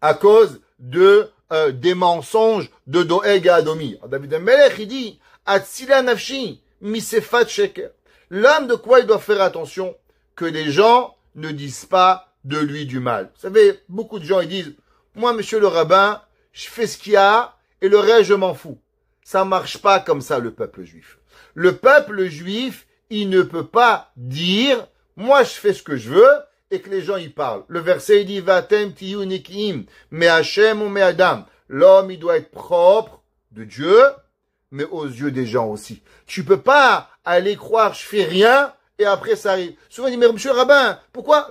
à cause des mensonges de Doeg HaAdomi. David Amelech, il dit, Atzila nafshi, misefat sheker. L'homme de quoi il doit faire attention? Que les gens ne disent pas de lui du mal. Vous savez, beaucoup de gens, ils disent, moi, monsieur le rabbin, je fais ce qu'il y a, et le reste, je m'en fous. Ça marche pas comme ça, le peuple juif. Le peuple juif, il ne peut pas dire, moi, je fais ce que je veux, et que les gens y parlent. Le verset, il dit, Vatem tiyu nikim, me Hashem ou me Adam. L'homme, il doit être propre de Dieu, mais aux yeux des gens aussi. Tu peux pas aller croire je fais rien et après ça arrive. Souvent on dit mais monsieur le rabbin, pourquoi?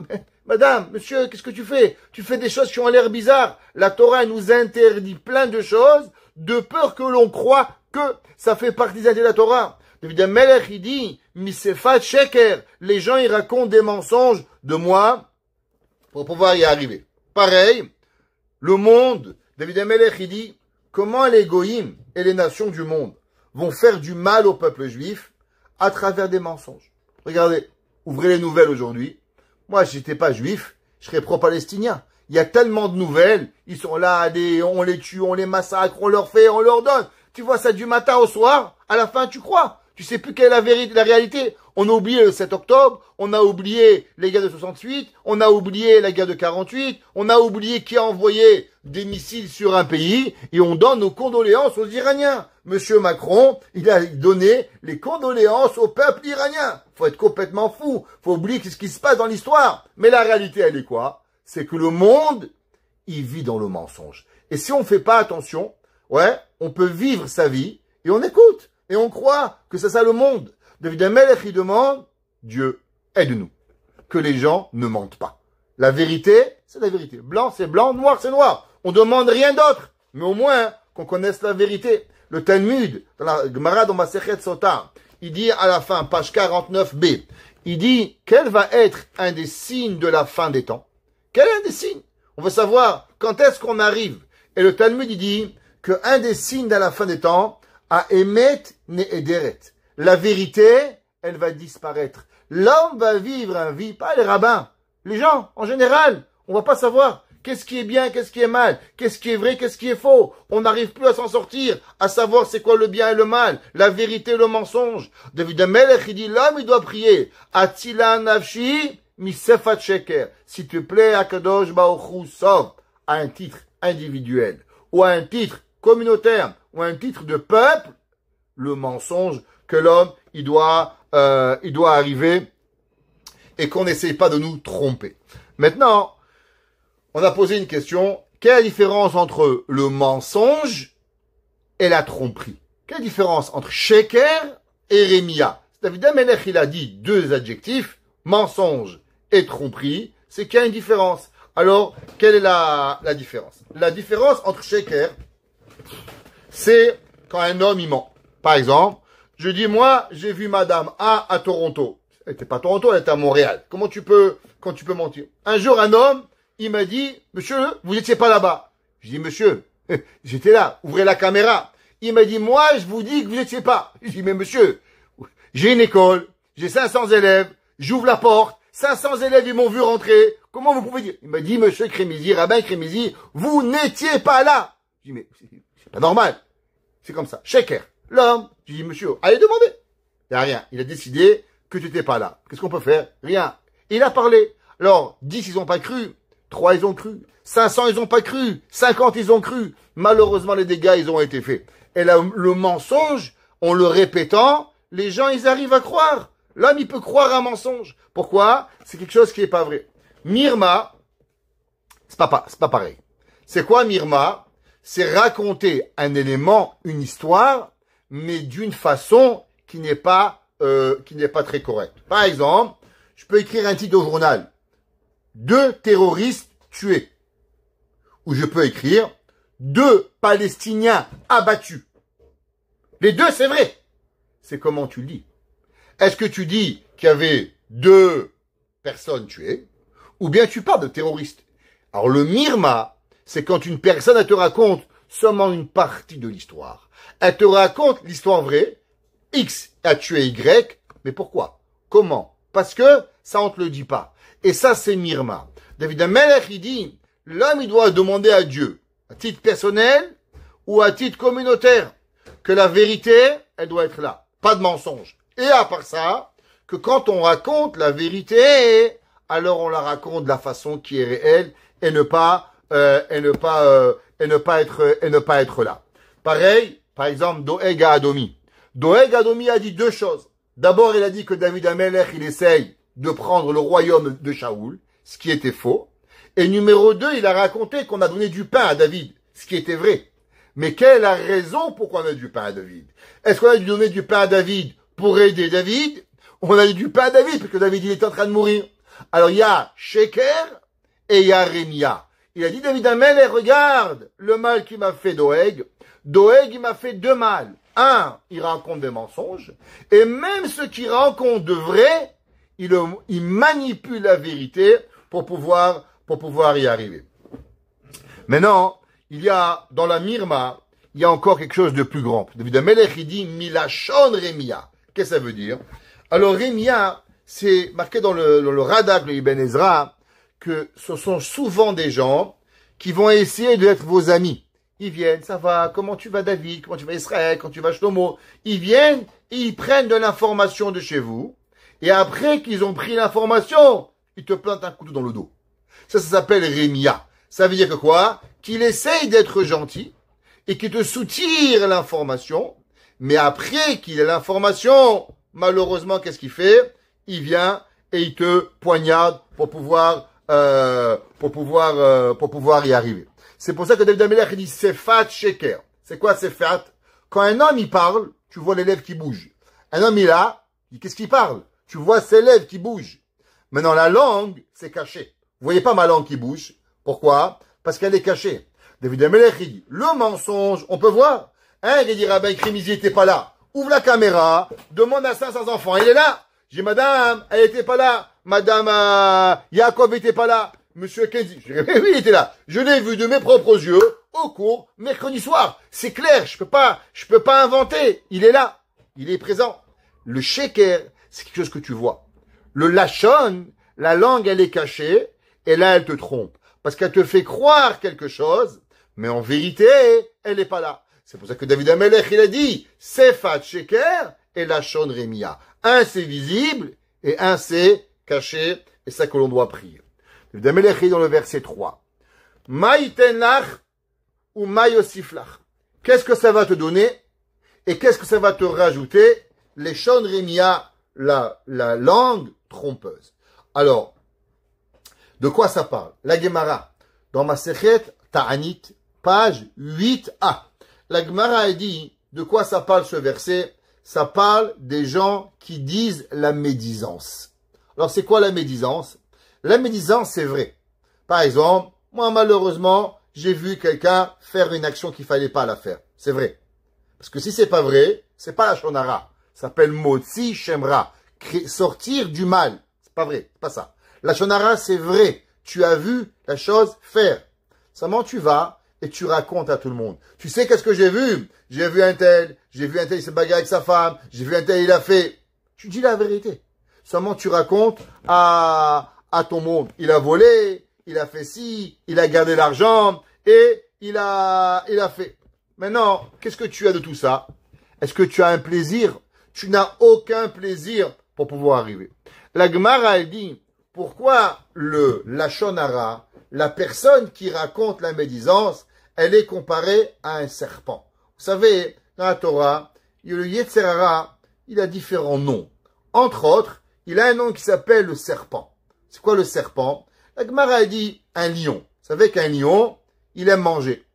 Madame, monsieur, qu'est-ce que tu fais? Tu fais des choses qui ont l'air bizarres. La Torah nous interdit plein de choses de peur que l'on croit que ça fait partie des interdits de la Torah. David Amelech, il dit, Misefat Sheker. Les gens, ils racontent des mensonges de moi pour pouvoir y arriver. Pareil, le monde, David Amelech, il dit, comment les goïms et les nations du monde vont faire du mal au peuple juif à travers des mensonges. Regardez, ouvrez les nouvelles aujourd'hui. Moi, si j'étais pas juif, je serais pro-palestinien. Il y a tellement de nouvelles, ils sont là, on les tue, on les massacre, on leur fait, on leur donne. Tu vois ça du matin au soir, à la fin tu crois. Tu sais plus quelle est la vérité, la réalité. On a oublié le 7 octobre, on a oublié les guerres de 68, on a oublié la guerre de 48, on a oublié qui a envoyé des missiles sur un pays, et on donne nos condoléances aux Iraniens. Monsieur Macron, il a donné les condoléances au peuple iranien. Faut être complètement fou, faut oublier ce qui se passe dans l'histoire. Mais la réalité, elle est quoi? C'est que le monde, il vit dans le mensonge. Et si on fait pas attention, ouais, on peut vivre sa vie, et on écoute, et on croit que c'est ça le monde. David Amelech, il demande, Dieu, aide-nous. Que les gens ne mentent pas. La vérité, c'est la vérité. Blanc, c'est blanc, noir, c'est noir. On demande rien d'autre. Mais au moins, qu'on connaisse la vérité. Le Talmud, dans la Gemara, dans Masechet Sota, il dit à la fin, page 49b, il dit, quel va être un des signes de la fin des temps? Quel est un des signes? On veut savoir quand est-ce qu'on arrive. Et le Talmud, il dit que un des signes de la fin des temps, à Emet ne Ederet. La vérité, elle va disparaître. L'homme va vivre un vie, pas les rabbins, les gens, en général. On va pas savoir qu'est-ce qui est bien, qu'est-ce qui est mal, qu'est-ce qui est vrai, qu'est-ce qui est faux. On n'arrive plus à s'en sortir, à savoir c'est quoi le bien et le mal, la vérité, le mensonge. David Amelech, il dit, l'homme, il doit prier. Atila nafshi, misefat sheker. S'il te plaît, Akadosh Baruch Hu, sauve à un titre individuel, ou à un titre communautaire, ou à un titre de peuple, le mensonge que l'homme, il doit arriver et qu'on n'essaye pas de nous tromper. Maintenant, on a posé une question. Quelle est la différence entre le mensonge et la tromperie? Quelle est la différence entre Sheker et Rémia? David Amelech, il a dit deux adjectifs, mensonge et tromperie, c'est qu'il y a une différence. Alors, quelle est la différence? La différence entre Sheker, c'est quand un homme, il ment. Par exemple, je dis, moi, j'ai vu Madame A à Toronto. Elle n'était pas à Toronto, elle était à Montréal. Quand tu peux mentir? Un jour, un homme, il m'a dit, monsieur, vous n'étiez pas là-bas. Je dis, monsieur, j'étais là, ouvrez la caméra. Il m'a dit, moi, je vous dis que vous n'étiez pas. Je dis, mais monsieur, j'ai une école, j'ai 500 élèves, j'ouvre la porte, 500 élèves, ils m'ont vu rentrer. Comment vous pouvez dire? Il m'a dit, monsieur Crémizy, rabbin Crémizy, vous n'étiez pas là. Je dis, mais c'est pas normal. C'est comme ça. Sheker. L'homme, je dis, monsieur, allez demander. Il n'y a rien. Il a décidé que tu n'étais pas là. Qu'est-ce qu'on peut faire? Rien. Il a parlé. Alors, 10, ils n'ont pas cru. 3, ils ont cru. 500, ils n'ont pas cru. 50, ils ont cru. Malheureusement, les dégâts, ils ont été faits. Et là, le mensonge, en le répétant, les gens, ils arrivent à croire. L'homme, il peut croire un mensonge. Pourquoi? C'est quelque chose qui n'est pas vrai. Mirma, c'est pas pareil. C'est quoi Mirma? C'est raconter un élément, une histoire, mais d'une façon qui n'est pas très correcte. Par exemple, je peux écrire un titre au journal. 2 terroristes tués. Ou je peux écrire 2 Palestiniens abattus. Les deux, c'est vrai. C'est comment tu le dis. Est-ce que tu dis qu'il y avait 2 personnes tuées, ou bien tu parles de terroristes? Alors le mirma, c'est quand une personne, elle te raconte seulement une partie de l'histoire. Elle te raconte l'histoire vraie, X a tué Y, mais pourquoi? Comment? Parce que ça, on te le dit pas. Et ça, c'est mirma. David Amelech, il dit, l'homme, il doit demander à Dieu, à titre personnel ou à titre communautaire, que la vérité, elle doit être là. Pas de mensonge. Et à part ça, que quand on raconte la vérité, alors on la raconte de la façon qui est réelle et ne pas être là. Pareil, par exemple, Doeg Adomi. Doeg Adomi a dit 2 choses. D'abord, il a dit que David Amelech, il essaye de prendre le royaume de Shaoul, ce qui était faux. Et numéro 2, il a raconté qu'on a donné du pain à David, ce qui était vrai. Mais quelle est la raison pourquoi on a du pain à David? Est-ce qu'on a dû donner du pain à David pour aider David? On a du pain à David parce que David il était en train de mourir. Alors il y a Sheker et il y a Rémia. Il a dit David Amelech, regarde le mal qu'il m'a fait Doeg. Doeg il m'a fait deux mal. Un, il raconte des mensonges. Et même ceux qui racontent de vrai, il manipule la vérité pour pouvoir y arriver. Maintenant, il y a, dans la Mirma, il y a encore quelque chose de plus grand. David Amelech, il dit, Milachon Rémia. Qu'est-ce que ça veut dire? Alors, Rémia, c'est marqué dans le Radak, le Ibn Ezra, que ce sont souvent des gens qui vont essayer d'être vos amis. Ils viennent, ça va, comment tu vas David, comment tu vas Israël, quand tu vas Shlomo. Ils viennent et ils prennent de l'information de chez vous. Et après qu'ils ont pris l'information, ils te plantent un couteau dans le dos. Ça s'appelle Rémia. Ça veut dire que quoi? Qu'il essaye d'être gentil et qu'il te soutire l'information. Mais après qu'il ait l'information, malheureusement, qu'est-ce qu'il fait? Il vient et il te poignarde pour pouvoir y arriver. C'est pour ça que David Amelech dit Sefat Sheker. C'est quoi Sefat? Quand un homme il parle, tu vois les lèvres qui bougent. Un homme il a, qu'est-ce qu'il parle? Tu vois ses lèvres qui bougent. Maintenant la langue, c'est caché. Vous voyez pas ma langue qui bouge. Pourquoi? Parce qu'elle est cachée. David Amelech il dit le mensonge, on peut voir. Il dit Rabbi Krimizi n'était pas là. Ouvre la caméra, demande à 500 enfants, il est là. J'ai madame, elle était pas là. Madame Yaakov était pas là. Monsieur Kenzi, je dirais, oui, il était là. Je l'ai vu de mes propres yeux au cours mercredi soir. C'est clair, je peux pas inventer. Il est là. Il est présent. Le sheker, c'est quelque chose que tu vois. Le lachon, la langue, elle est cachée, et là, elle te trompe. Parce qu'elle te fait croire quelque chose, mais en vérité, elle n'est pas là. C'est pour ça que David Amelech, il a dit, Sefat sheker et lachon Rémia. Un, c'est visible, et un, c'est caché, et ça que l'on doit prier. David Amelech est dans le verset 3. Maïten lach ou maïosif lach. Qu'est-ce que ça va te donner et qu'est-ce que ça va te rajouter? Les shon Rémia, la langue trompeuse. Alors, de quoi ça parle? La Gemara, dans Masechet Ta'anit, page 8a. La Gemara a dit, de quoi ça parle ce verset? Ça parle des gens qui disent la médisance. Alors, c'est quoi la médisance? La médisance, c'est vrai. Par exemple, moi, malheureusement, j'ai vu quelqu'un faire une action qu'il fallait pas la faire. C'est vrai. Parce que si c'est pas vrai, c'est pas la shonara. Ça s'appelle motzi shemra. Sortir du mal. C'est pas vrai. C'est pas ça. La shonara, c'est vrai. Tu as vu la chose faire. Seulement, tu vas et tu racontes à tout le monde. Tu sais qu'est-ce que j'ai vu? J'ai vu un tel, il s'est bagarré avec sa femme, j'ai vu un tel, il a fait. Tu dis la vérité. Seulement, tu racontes à ton monde. Il a volé, il a fait ci, il a gardé l'argent et il a fait. Maintenant, qu'est-ce que tu as de tout ça? Est-ce que tu as un plaisir? Tu n'as aucun plaisir pour pouvoir arriver. La Gemara, elle dit, pourquoi le lachon hara, la personne qui raconte la médisance, elle est comparée à un serpent? Vous savez, dans la Torah, le Yetzer hara, il a différents noms. Entre autres, il a un nom qui s'appelle le serpent. C'est quoi le serpent? La Gemara a dit un lion. Vous savez qu'un lion, il aime manger.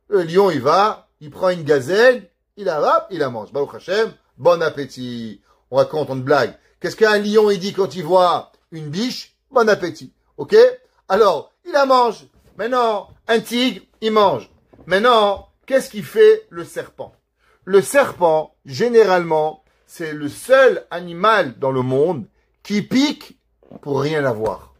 Le lion, il va, il prend une gazelle, il la mange. Baruch Hashem, bon appétit. On raconte, on blague. Qu'est-ce qu'un lion, il dit quand il voit une biche? Bon appétit. Ok? Alors, il la mange. Maintenant, un tigre, il mange. Maintenant, qu'est-ce qu'il fait le serpent? Le serpent, généralement, c'est le seul animal dans le monde qui pique pour rien avoir.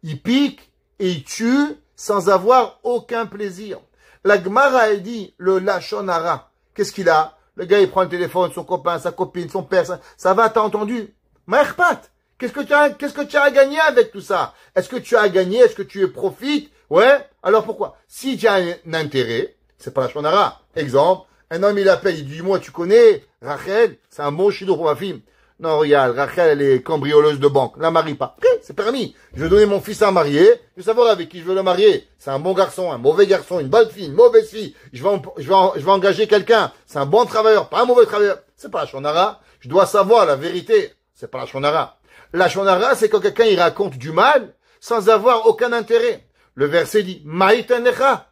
Il pique et il tue sans avoir aucun plaisir. La Gemara a dit, le lachon hara, qu'est-ce qu'il a? Le gars, il prend le téléphone, son copain, sa copine, son père, ça va, t'as entendu? Maherpat, qu'est-ce que tu as gagné avec tout ça? Est-ce que tu as gagné? Est-ce que tu profites? Ouais? Alors pourquoi? Si tu as un intérêt, c'est pas lachon hara. Exemple, un homme, il appelle, il dit, moi, tu connais Rachel? C'est un bon chido pour ma fille. Non, regarde, Rachel, elle est cambrioleuse de banque. La marie pas. Ok, c'est permis. Je vais donner mon fils à marier. Je veux savoir avec qui je veux le marier. C'est un bon garçon, un mauvais garçon, une bonne fille, une mauvaise fille. Je vais engager quelqu'un. C'est un bon travailleur, pas un mauvais travailleur. C'est pas lachon hara. Je dois savoir la vérité. C'est pas lachon hara. Lachon hara, c'est quand quelqu'un, il raconte du mal sans avoir aucun intérêt. Le verset dit, Maïten lecha.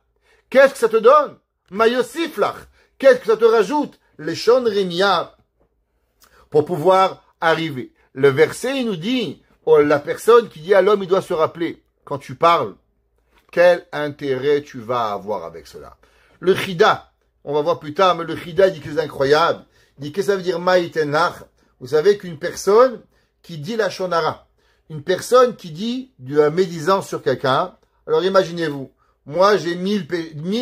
Qu'est-ce que ça te donne? Mayosiflach. Qu'est-ce que ça te rajoute? Les Shon Remia. Pour pouvoir arriver. Le verset, il nous dit, oh, la personne qui dit à l'homme, il doit se rappeler, quand tu parles, quel intérêt tu vas avoir avec cela. Le Chida, on va voir plus tard, mais le Chida dit que c'est incroyable. Il dit que ça veut dire Maïtenach. Vous savez qu'une personne qui dit la Shonara, une personne qui dit de la médisance sur quelqu'un, alors imaginez-vous, moi j'ai 1000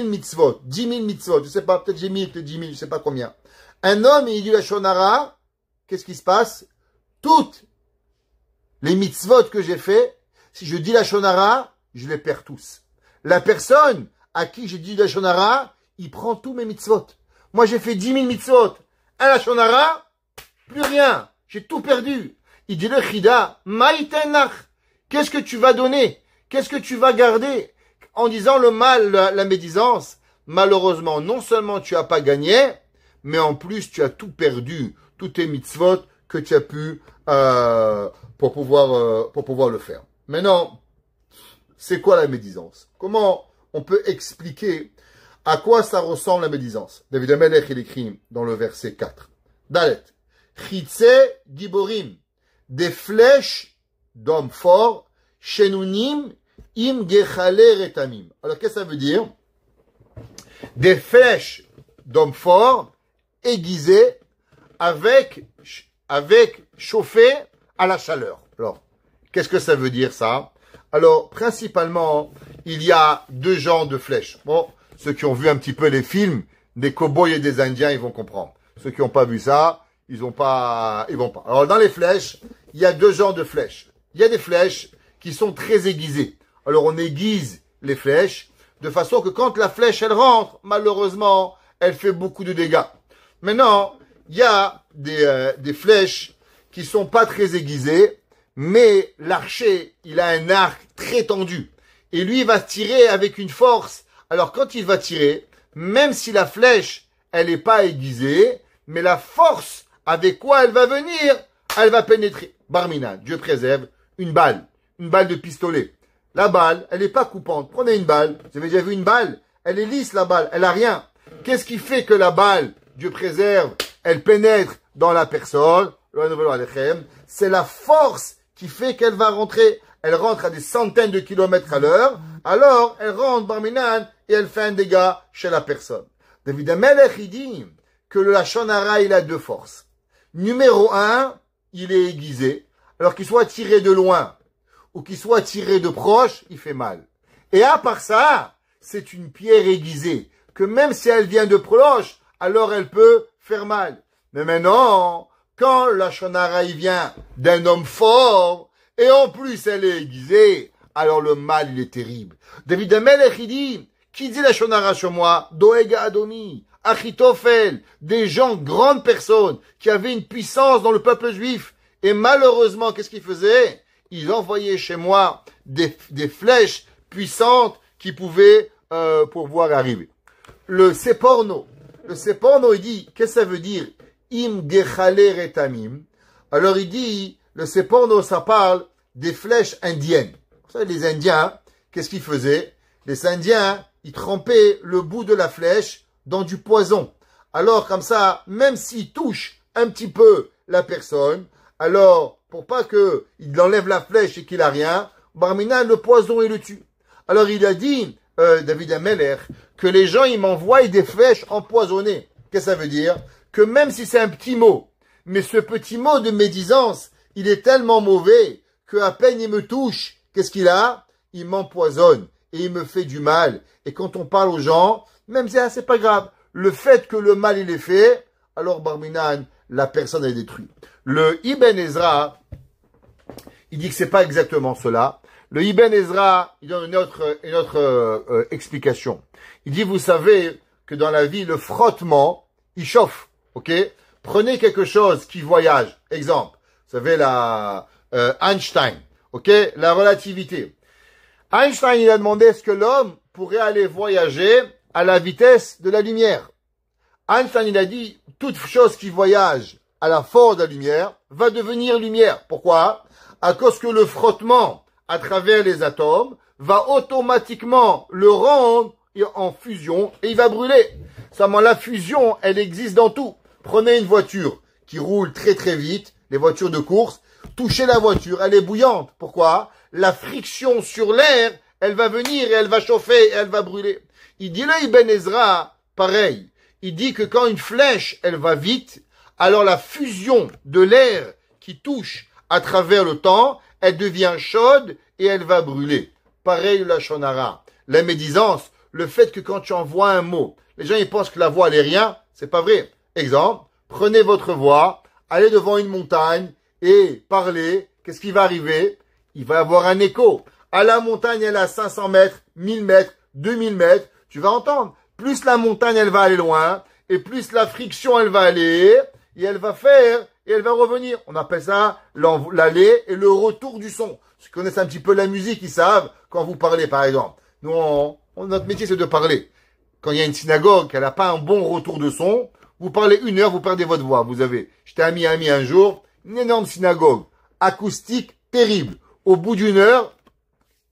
mitzvot, 10 000 mitzvot, je sais pas, peut-être j'ai 1000, peut-être 10 000, je sais pas combien. Un homme, il dit la Shonara, qu'est-ce qui se passe? Toutes les mitzvot que j'ai fait, si je dis la Shonara, je les perds tous. La personne à qui j'ai dit la Shonara, il prend tous mes mitzvot. Moi, j'ai fait 10 000 mitzvot. À la Shonara, plus rien. J'ai tout perdu. Il dit le Chida, Maïtenach. Qu'est-ce que tu vas donner? Qu'est-ce que tu vas garder? En disant le mal, la médisance, malheureusement, non seulement tu n'as pas gagné, mais en plus, tu as tout perdu. Tous tes mitzvot que tu as pu, pour pouvoir le faire. Maintenant, c'est quoi la médisance? Comment on peut expliquer à quoi ça ressemble la médisance? David Amelech, il écrit dans le verset 4. Dalet. Chitze giborim. Des flèches d'hommes forts. Shenunim im gechale retamim. Alors, qu'est-ce que ça veut dire? Des flèches d'hommes forts aiguisées avec chauffées à la chaleur. Alors, qu'est-ce que ça veut dire ça? Alors, principalement, il y a deux genres de flèches. Bon, ceux qui ont vu un petit peu les films des cow-boys et des Indiens, ils vont comprendre. Ceux qui n'ont pas vu ça, ils vont pas. Alors, dans les flèches, il y a deux genres de flèches. Il y a des flèches qui sont très aiguisées. Alors, on aiguise les flèches de façon que quand la flèche, elle rentre, malheureusement, elle fait beaucoup de dégâts. Maintenant, il y a des flèches qui sont pas très aiguisées, mais l'archer, il a un arc très tendu. Et lui, il va tirer avec une force. Alors, quand il va tirer, même si la flèche, elle n'est pas aiguisée, mais la force avec quoi elle va venir, elle va pénétrer. Barminan, Dieu préserve, une balle de pistolet. La balle, elle n'est pas coupante. Prenez une balle. Vous avez déjà vu une balle? Elle est lisse, la balle. Elle a rien. Qu'est-ce qui fait que la balle, Dieu préserve, elle pénètre dans la personne? C'est la force qui fait qu'elle va rentrer. Elle rentre à des centaines de kilomètres à l'heure. Alors, elle rentre Barminan et elle fait un dégât chez la personne. David Amelech, il dit que le Lachon Hara, il a deux forces. Numéro 1, il est aiguisé. Alors qu'il soit tiré de loin ou qu'il soit tiré de proche, il fait mal. Et à part ça, c'est une pierre aiguisée que même si elle vient de proche, alors elle peut faire mal. Mais maintenant, quand la Lachon Hara, il vient d'un homme fort, et en plus elle est aiguisée, alors le mal, il est terrible. David Amelech, il dit, qui dit la Lachon Hara sur moi? Doega Adoni, Achitophel, des gens, grandes personnes, qui avaient une puissance dans le peuple juif. Et malheureusement, qu'est-ce qu'ils faisaient? Ils envoyaient chez moi des flèches puissantes qui pouvaient pouvoir arriver. Le Seporno, il dit, qu'est-ce que ça veut dire? Im gechale retamim. Alors il dit, le Seporno, ça parle des flèches indiennes. Vous savez, les Indiens, qu'est-ce qu'ils faisaient? Les Indiens, ils trempaient le bout de la flèche dans du poison. Alors, comme ça, même s'ils touchent un petit peu la personne, alors, pour pas qu'il enlève la flèche et qu'il a rien, Barminan, le poison, il le tue. Alors, il a dit, David Amelech, que les gens, ils m'envoient des flèches empoisonnées. Qu'est-ce que ça veut dire? Que même si c'est un petit mot, mais ce petit mot de médisance, il est tellement mauvais que à peine il me touche, qu'est-ce qu'il a? Il m'empoisonne et il me fait du mal. Et quand on parle aux gens, même si c'est pas grave, le fait que le mal il est fait, alors Barminan, la personne est détruite. Le Ibn Ezra, il dit que c'est pas exactement cela. Le Ibn Ezra, il donne une autre explication. Il dit, vous savez que dans la vie, le frottement, il chauffe, ok? Prenez quelque chose qui voyage. Exemple, vous savez Einstein, ok? La relativité. Einstein, il a demandé est-ce que l'homme pourrait aller voyager à la vitesse de la lumière. Einstein, il a dit, toute chose qui voyage à la force de la lumière va devenir lumière. Pourquoi? À cause que le frottement à travers les atomes va automatiquement le rendre en fusion et il va brûler. Seulement la fusion, elle existe dans tout. Prenez une voiture qui roule très très vite, les voitures de course, touchez la voiture, elle est bouillante. Pourquoi? La friction sur l'air, elle va venir et elle va chauffer et elle va brûler. Il dit là, Ibn Ezra, pareil. Il dit que quand une flèche, elle va vite, alors la fusion de l'air qui touche à travers le temps, elle devient chaude et elle va brûler. Pareil la shonara. La médisance, le fait que quand tu envoies un mot, les gens ils pensent que la voix elle est rien, c'est pas vrai. Exemple, prenez votre voix, allez devant une montagne et parlez, qu'est-ce qui va arriver? Il va y avoir un écho. À la montagne, elle a 500 mètres, 1000 mètres, 2000 mètres, tu vas entendre. Plus la montagne elle va aller loin, et plus la friction elle va aller, et elle va faire, et elle va revenir. On appelle ça l'aller et le retour du son. Ceux qui connaissent un petit peu la musique, ils savent quand vous parlez, par exemple. Nous, notre métier, c'est de parler. Quand il y a une synagogue, qu'elle n'a pas un bon retour de son, vous parlez 1 heure, vous perdez votre voix. Vous avez, j'étais à Miami un jour, une énorme synagogue, acoustique, terrible. Au bout d'1 heure,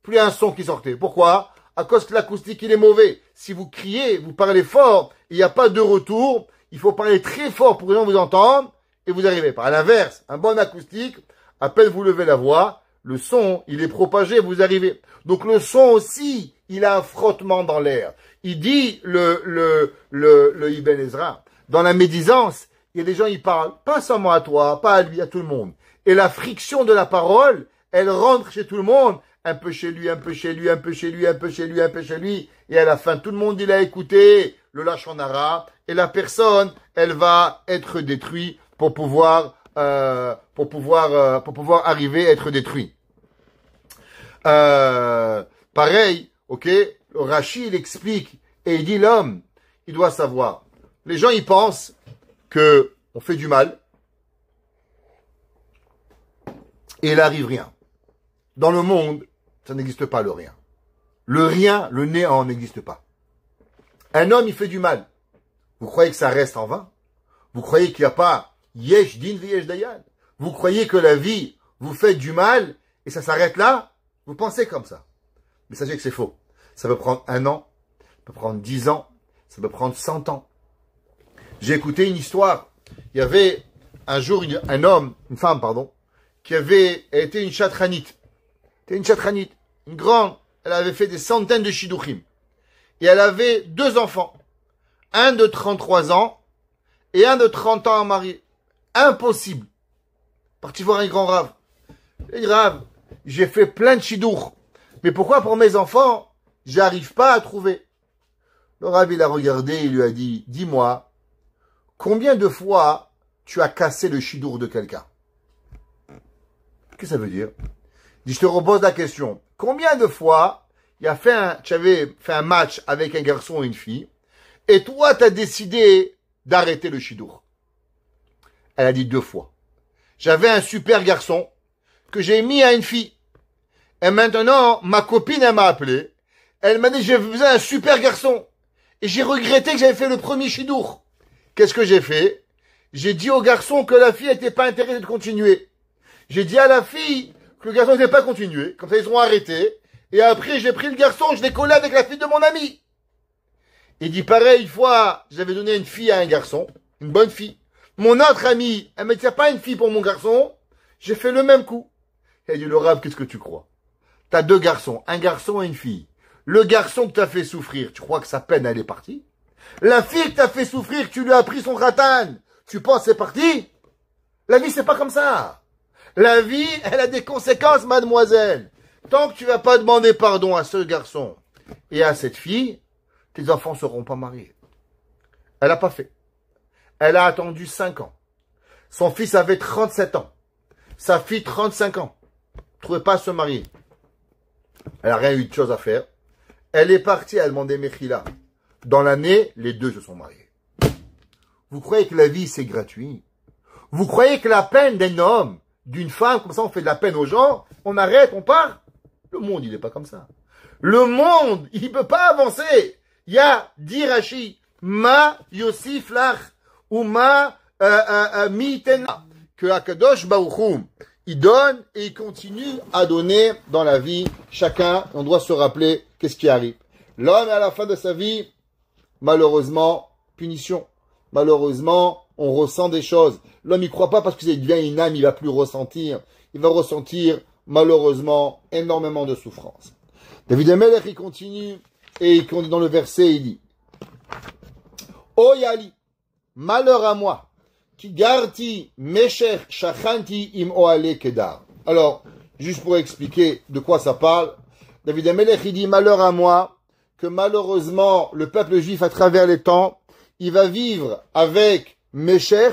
plus un son qui sortait. Pourquoi? À cause que l'acoustique, il est mauvais. Si vous criez, vous parlez fort, il n'y a pas de retour, il faut parler très fort pour que les gens vous entendent, et vous arrivez pas. À l'inverse, un bon acoustique, à peine vous levez la voix, le son, il est propagé, vous arrivez. Donc le son aussi, il a un frottement dans l'air. Il dit, le Ibn Ezra, dans la médisance, il y a des gens, ils parlent, pas seulement à toi, pas à lui, à tout le monde. Et la friction de la parole, elle rentre chez tout le monde, un peu chez lui, un peu chez lui, un peu chez lui, un peu chez lui, un peu chez lui, et à la fin, tout le monde, il a écouté le lashon hara, et la personne, elle va être détruite pour pouvoir arriver à être détruit. Pareil, ok, le Rashi, il explique, et il dit l'homme, il doit savoir. Les gens, ils pensent que on fait du mal, et il n'arrive rien. Dans le monde, ça n'existe pas le rien. Le rien, le néant n'existe pas. Un homme, il fait du mal. Vous croyez que ça reste en vain? Vous croyez qu'il n'y a pas yesh din v'yesh dayan? Vous croyez que la vie, vous faites du mal et ça s'arrête là? Vous pensez comme ça. Mais sachez que c'est faux. Ça peut prendre 1 an, ça peut prendre 10 ans, ça peut prendre 100 ans. J'ai écouté une histoire. Il y avait un jour une femme, qui avait été une chatranite. C'était une chatranite, une grande. Elle avait fait des centaines de shidduchim. Et elle avait 2 enfants. Un de 33 ans et un de 30 ans à marier. Impossible. Parti voir un grand rave. Et rave, j'ai fait plein de shidduch. Mais pourquoi pour mes enfants, j'arrive pas à trouver? Le rave, il a regardé, il lui a dit, dis-moi, combien de fois tu as cassé le shidduch de quelqu'un? Qu'est-ce que ça veut dire? Je te repose la question. Combien de fois tu avais fait un match avec un garçon et une fille, et toi, tu as décidé d'arrêter le shidduch? Elle a dit 2 fois. J'avais un super garçon que j'ai mis à une fille. Et maintenant, ma copine, elle m'a appelé. Elle m'a dit, j'ai besoin d'un super garçon. Et j'ai regretté que j'avais fait le premier shidduch. Qu'est-ce que j'ai fait? J'ai dit au garçon que la fille n'était pas intéressée de continuer. J'ai dit à la fille que le garçon n'était pas continué. Comme ça, ils ont arrêté. Et après, j'ai pris le garçon, je l'ai collé avec la fille de mon ami. Il dit pareil, une fois, j'avais donné une fille à un garçon, une bonne fille. Mon autre ami, elle me dit, pas une fille pour mon garçon. J'ai fait le même coup. Elle dit, le rave, qu'est-ce que tu crois? T'as 2 garçons, un garçon et une fille. Le garçon que t'as fait souffrir, tu crois que sa peine, elle est partie? La fille que t'as fait souffrir, tu lui as pris son ratan. Tu penses c'est parti? La vie, c'est pas comme ça. La vie, elle a des conséquences, mademoiselle. Tant que tu vas pas demander pardon à ce garçon et à cette fille, tes enfants seront pas mariés. Elle a pas fait. Elle a attendu 5 ans. Son fils avait 37 ans. Sa fille, 35 ans. Ne trouvait pas à se marier. Elle a rien eu de chose à faire. Elle est partie, elle a demandé Mechila. Dans l'année, les 2 se sont mariés. Vous croyez que la vie, c'est gratuit? Vous croyez que la peine d'un homme, d'une femme, comme ça on fait de la peine aux gens, on arrête, on part? Le monde, il n'est pas comme ça. Le monde, il ne peut pas avancer. Il y a, dit Rashi, ma yosif lach, ou ma mitena, que Akadosh Baruch Hu, il donne et il continue à donner dans la vie. Chacun, on doit se rappeler qu'est-ce qui arrive. L'homme, à la fin de sa vie, malheureusement, punition. Malheureusement, on ressent des choses. L'homme n'y croit pas parce qu'il devient une âme, il va plus ressentir. Il va ressentir, malheureusement, énormément de souffrance. David Amelech, il continue, et il continue dans le verset, il dit, O Yali, malheur à moi, qui garti mesher shachanti im oale kedar. Alors, juste pour expliquer de quoi ça parle, David Amelech, il dit, malheur à moi, que malheureusement, le peuple juif, à travers les temps, il va vivre avec Mesher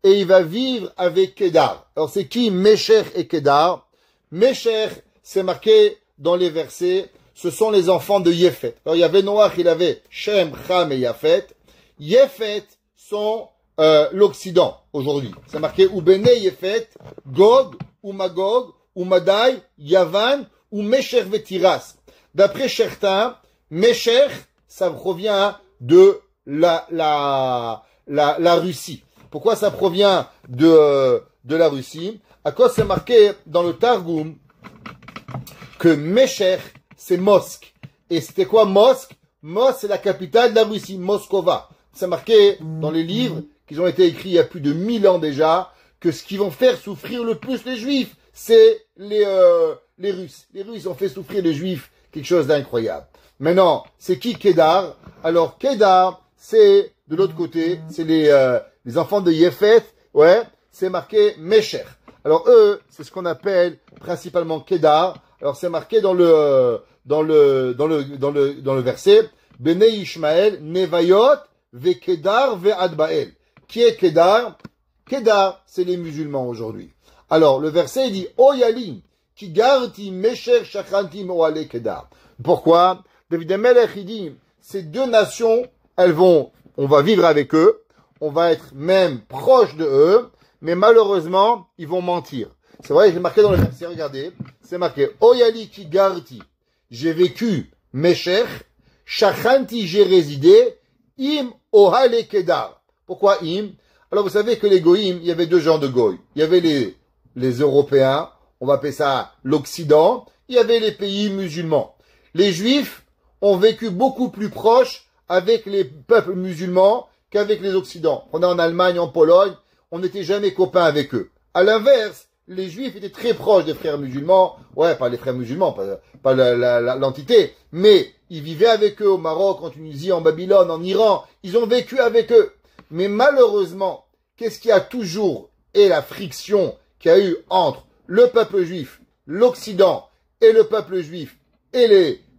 et il va vivre avec Kedar. Alors, c'est qui Mesher et Kedar? Mesher, c'est marqué dans les versets, ce sont les enfants de Yefet. Alors, il y avait Noach, il avait Shem, Ham et Yafet. Yefet sont l'Occident aujourd'hui. C'est marqué ou Bene Yefet, Gog, ou Magog, ou Madai, Yavan, ou Mesher Vetiras. D'après certains, Mesher, ça provient de la Russie. Pourquoi ça provient de la Russie? À cause c'est marqué dans le Targum que Mesher, c'est Mosque. Et c'était quoi Mosque? Mosque, c'est la capitale de la Russie, Moscova. C'est marqué dans les livres qui ont été écrits il y a plus de 1000 ans déjà, que ce qui vont faire souffrir le plus les Juifs, c'est les Russes. Les Russes ont fait souffrir les Juifs quelque chose d'incroyable. Maintenant, c'est qui Kedar? Alors, Kedar, c'est, de l'autre côté, c'est les enfants de Yefet, ouais, c'est marqué Mesher. Alors, eux, c'est ce qu'on appelle principalement Kedar. Alors, c'est marqué dans le verset, Bene Ishmael, Nevayot, Ve Kedar, Ve Adbael. Qui est Kedar? Kedar, c'est les musulmans aujourd'hui. Alors, le verset, il dit, O Yalim, qui garti Mesher Shachanti Moale Kedar. Pourquoi? David Amelech, il dit, ces deux nations, on va vivre avec eux, on va être même proche de eux, mais malheureusement, ils vont mentir. C'est vrai, j'ai marqué dans le verset, regardez, c'est marqué, Oyali ki garti, j'ai vécu Mesher, Shachanti, j'ai résidé, Im Ohale Kedar. Pourquoi Im? Alors vous savez que les Goïm, il y avait deux genres de Goï. Il y avait les Européens, on va appeler ça l'Occident, il y avait les pays musulmans. Les Juifs ont vécu beaucoup plus proche avec les peuples musulmans qu'avec les Occidents. On est en Allemagne, en Pologne, on n'était jamais copains avec eux. À l'inverse, les Juifs étaient très proches des frères musulmans, ouais, pas les frères musulmans, pas l'entité, mais ils vivaient avec eux au Maroc, en Tunisie, en Babylone, en Iran, ils ont vécu avec eux. Mais malheureusement, qu'est-ce qui a toujours est la friction qu'il y a eu entre le peuple juif, l'Occident et le peuple juif et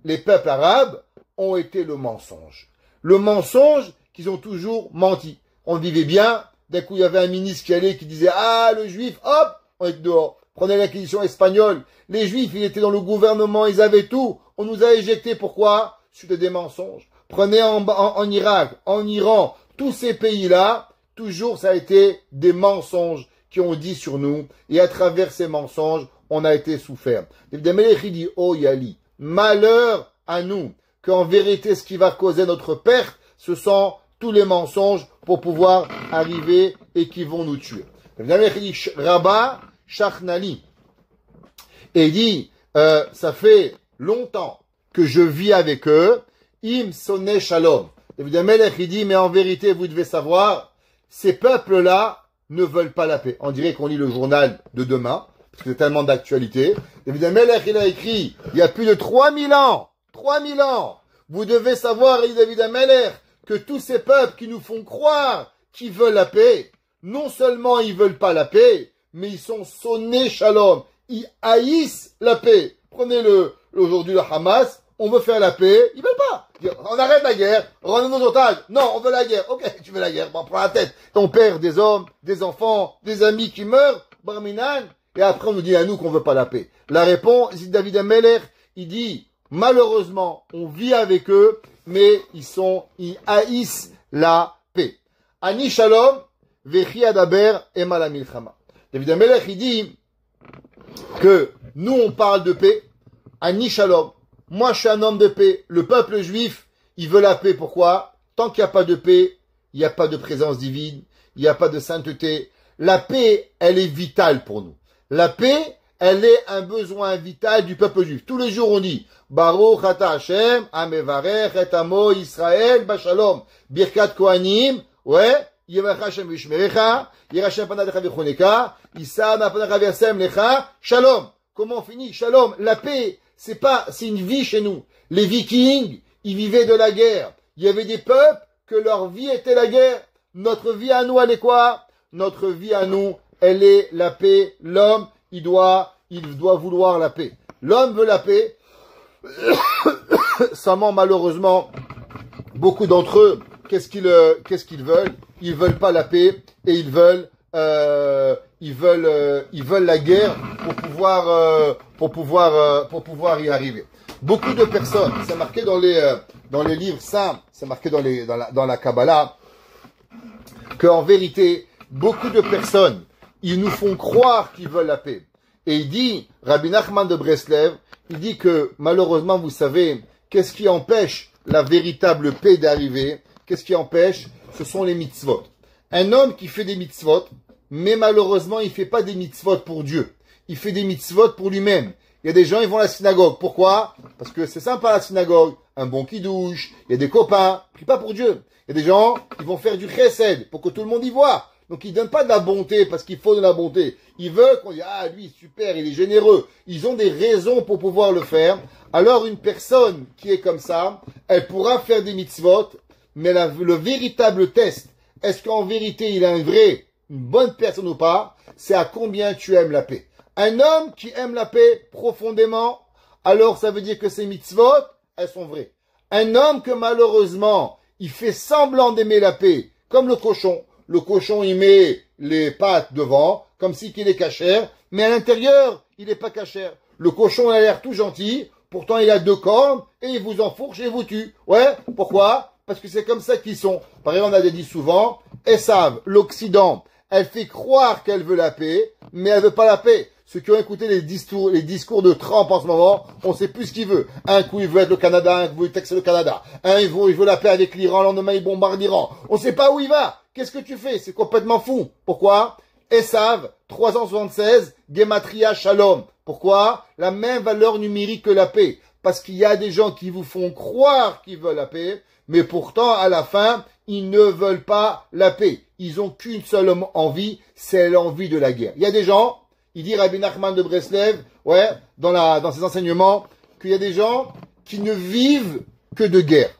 les peuples arabes ont été le mensonge. Le mensonge qu'ils ont toujours menti. On vivait bien, d'un coup il y avait un ministre qui allait, qui disait « Ah, le juif, hop, on est dehors ». Prenez l'inquisition espagnole. Les juifs, ils étaient dans le gouvernement, ils avaient tout. On nous a éjectés, pourquoi? Suite à des mensonges. Prenez en Irak, en Iran, tous ces pays-là, toujours ça a été des mensonges qui ont dit sur nous. Et à travers ces mensonges, on a été souffert. David Amelech dit « Oh Yali ». Malheur à nous, qu'en vérité, ce qui va causer notre perte, ce sont tous les mensonges pour pouvoir arriver et qui vont nous tuer. Rabat Shachnali. Et il dit, ça fait longtemps que je vis avec eux, im sonne shalom. Évidemment, il dit, mais en vérité, vous devez savoir, ces peuples-là ne veulent pas la paix. On dirait qu'on lit le journal de demain, parce que c'est tellement d'actualité. Évidemment, il a écrit, il y a plus de 3000 ans, vous devez savoir, David Amelech, que tous ces peuples qui nous font croire qu'ils veulent la paix, non seulement ils veulent pas la paix, mais ils sont sonnés shalom. Ils haïssent la paix. Prenez aujourd'hui le Hamas, on veut faire la paix, ils veulent pas. On arrête la guerre, rendez nos otages. Non, on veut la guerre. Ok, tu veux la guerre, bon, prends la tête. On perd des hommes, des enfants, des amis qui meurent, Barminan, et après on nous dit à nous qu'on veut pas la paix. La réponse, c'est David Amelech, il dit, malheureusement, on vit avec eux, mais ils haïssent la paix. Ani shalom, vechi adaber ema la milchama. David Amelech, il dit que nous, on parle de paix. Ani shalom. Moi, je suis un homme de paix. Le peuple juif, il veut la paix. Pourquoi? Tant qu'il n'y a pas de paix, il n'y a pas de présence divine, il n'y a pas de sainteté. La paix, elle est vitale pour nous. La paix, elle est un besoin vital du peuple juif. Tous les jours, on dit, Baruch ata Hashem, amevarech et amo Israël, bashalom, birkat kohanim, ouais, yevach Hashem vishmerecha, yirachem panadecha vichoneka, issa panadecha viasem lecha, shalom. Comment on finit? Shalom. La paix, c'est une vie chez nous. Les Vikings, ils vivaient de la guerre. Il y avait des peuples que leur vie était la guerre. Notre vie à nous, elle est quoi? Notre vie à nous, elle est la paix. L'homme, il doit vouloir la paix. L'homme veut la paix. Seulement, malheureusement, beaucoup d'entre eux, qu'est-ce qu'ils veulent? Ils veulent pas la paix et ils veulent la guerre pour pouvoir y arriver. Beaucoup de personnes, c'est marqué dans les livres saints, c'est marqué dans la Kabbalah, qu'en vérité, beaucoup de personnes, ils nous font croire qu'ils veulent la paix. Et il dit, Rabbi Nachman de Breslev, il dit que malheureusement, vous savez, qu'est-ce qui empêche la véritable paix d'arriver? Qu'est-ce qui empêche? Ce sont les mitzvot. Un homme qui fait des mitzvot, mais malheureusement, il fait pas des mitzvot pour Dieu. Il fait des mitzvot pour lui-même. Il y a des gens, ils vont à la synagogue. Pourquoi? Parce que c'est sympa la synagogue. Un bon kidouche, il y a des copains. Prie pas pour Dieu. Il y a des gens, ils vont faire du chesed pour que tout le monde y voit. Donc ils donnent pas de la bonté parce qu'il faut de la bonté. Ils veulent qu'on dise, ah, lui, super, il est généreux. Ils ont des raisons pour pouvoir le faire. Alors une personne qui est comme ça, elle pourra faire des mitzvot, mais le véritable test, est-ce qu'en vérité il est une bonne personne ou pas, c'est à combien tu aimes la paix. Un homme qui aime la paix profondément, alors ça veut dire que ses mitzvot, elles sont vraies. Un homme que malheureusement, il fait semblant d'aimer la paix, comme le cochon. Le cochon, il met les pattes devant, comme si qu'il est cachère, mais à l'intérieur, il n'est pas cachère. Le cochon a l'air tout gentil, pourtant il a 2 cornes, et il vous enfourche et vous tue. Ouais, pourquoi? Parce que c'est comme ça qu'ils sont. Par exemple, on a dit souvent, Esav, l'Occident, elle fait croire qu'elle veut la paix, mais elle veut pas la paix. Ceux qui ont écouté les discours de Trump en ce moment, on sait plus ce qu'il veut. Un coup, il veut être le Canada, un coup, il veut taxer le Canada. Il veut la paix avec l'Iran, le lendemain, il bombarde l'Iran. On sait pas où il va. Qu'est-ce que tu fais? C'est complètement fou. Pourquoi? Esav, 376, Gematria Shalom. Pourquoi? La même valeur numérique que la paix. Parce qu'il y a des gens qui vous font croire qu'ils veulent la paix, mais pourtant, à la fin, ils ne veulent pas la paix. Ils ont qu'une seule envie, c'est l'envie de la guerre. Il y a des gens, il dit Rabbi Nachman de Breslev, ouais, dans ses enseignements, qu'il y a des gens qui ne vivent que de guerre.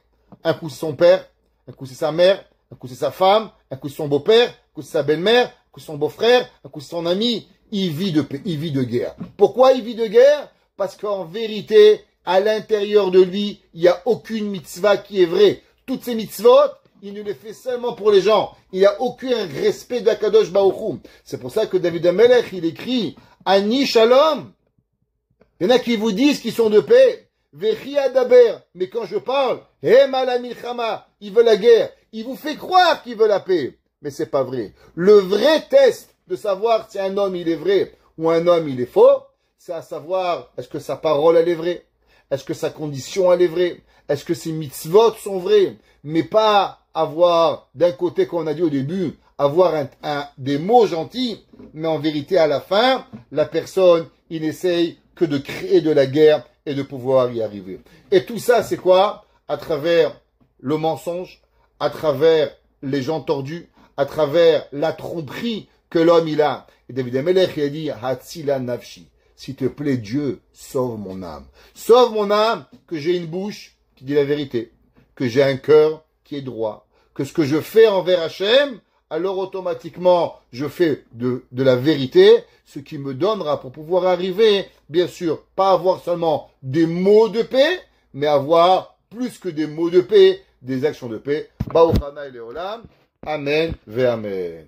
Un coup c'est son père, un coup c'est sa mère, un coup c'est sa femme, un coup c'est son beau-père, un coup c'est sa belle-mère, un coup c'est son beau-frère, un coup c'est son ami. Il vit de guerre. Pourquoi il vit de guerre? Parce qu'en vérité, à l'intérieur de lui, il n'y a aucune mitzvah qui est vraie. Toutes ces mitzvot, il ne les fait seulement pour les gens. Il n'y a aucun respect d'Akadosh Baruch Hu. C'est pour ça que David Amelech, il écrit Ani Shalom. Il y en a qui vous disent qu'ils sont de paix. Vechi Adaber. Mais quand je parle, Hema la milchama, il veut la guerre. Il vous fait croire qu'il veut la paix. Mais c'est pas vrai. Le vrai test de savoir si un homme il est vrai ou un homme il est faux, c'est à savoir est-ce que sa parole elle est vraie, est-ce que sa condition elle est vraie, est-ce que ses mitzvot sont vrais, mais pas avoir, d'un côté, comme on a dit au début, avoir des mots gentils, mais en vérité, à la fin, la personne, il essaye que de créer de la guerre et de pouvoir y arriver. Et tout ça, c'est quoi? À travers le mensonge, à travers les gens tordus, à travers la tromperie que l'homme, il a. Et David Amelech, il a dit, Hatzila nafshi. S'il te plaît, Dieu, sauve mon âme. Sauve mon âme, que j'ai une bouche qui dit la vérité, que j'ai un cœur qui est droit, que ce que je fais envers Hachem, alors automatiquement, je fais de la vérité, ce qui me donnera pour pouvoir arriver, bien sûr, pas avoir seulement des mots de paix, mais avoir plus que des mots de paix, des actions de paix. Baruch Hana Leolam. Amen ve Amen.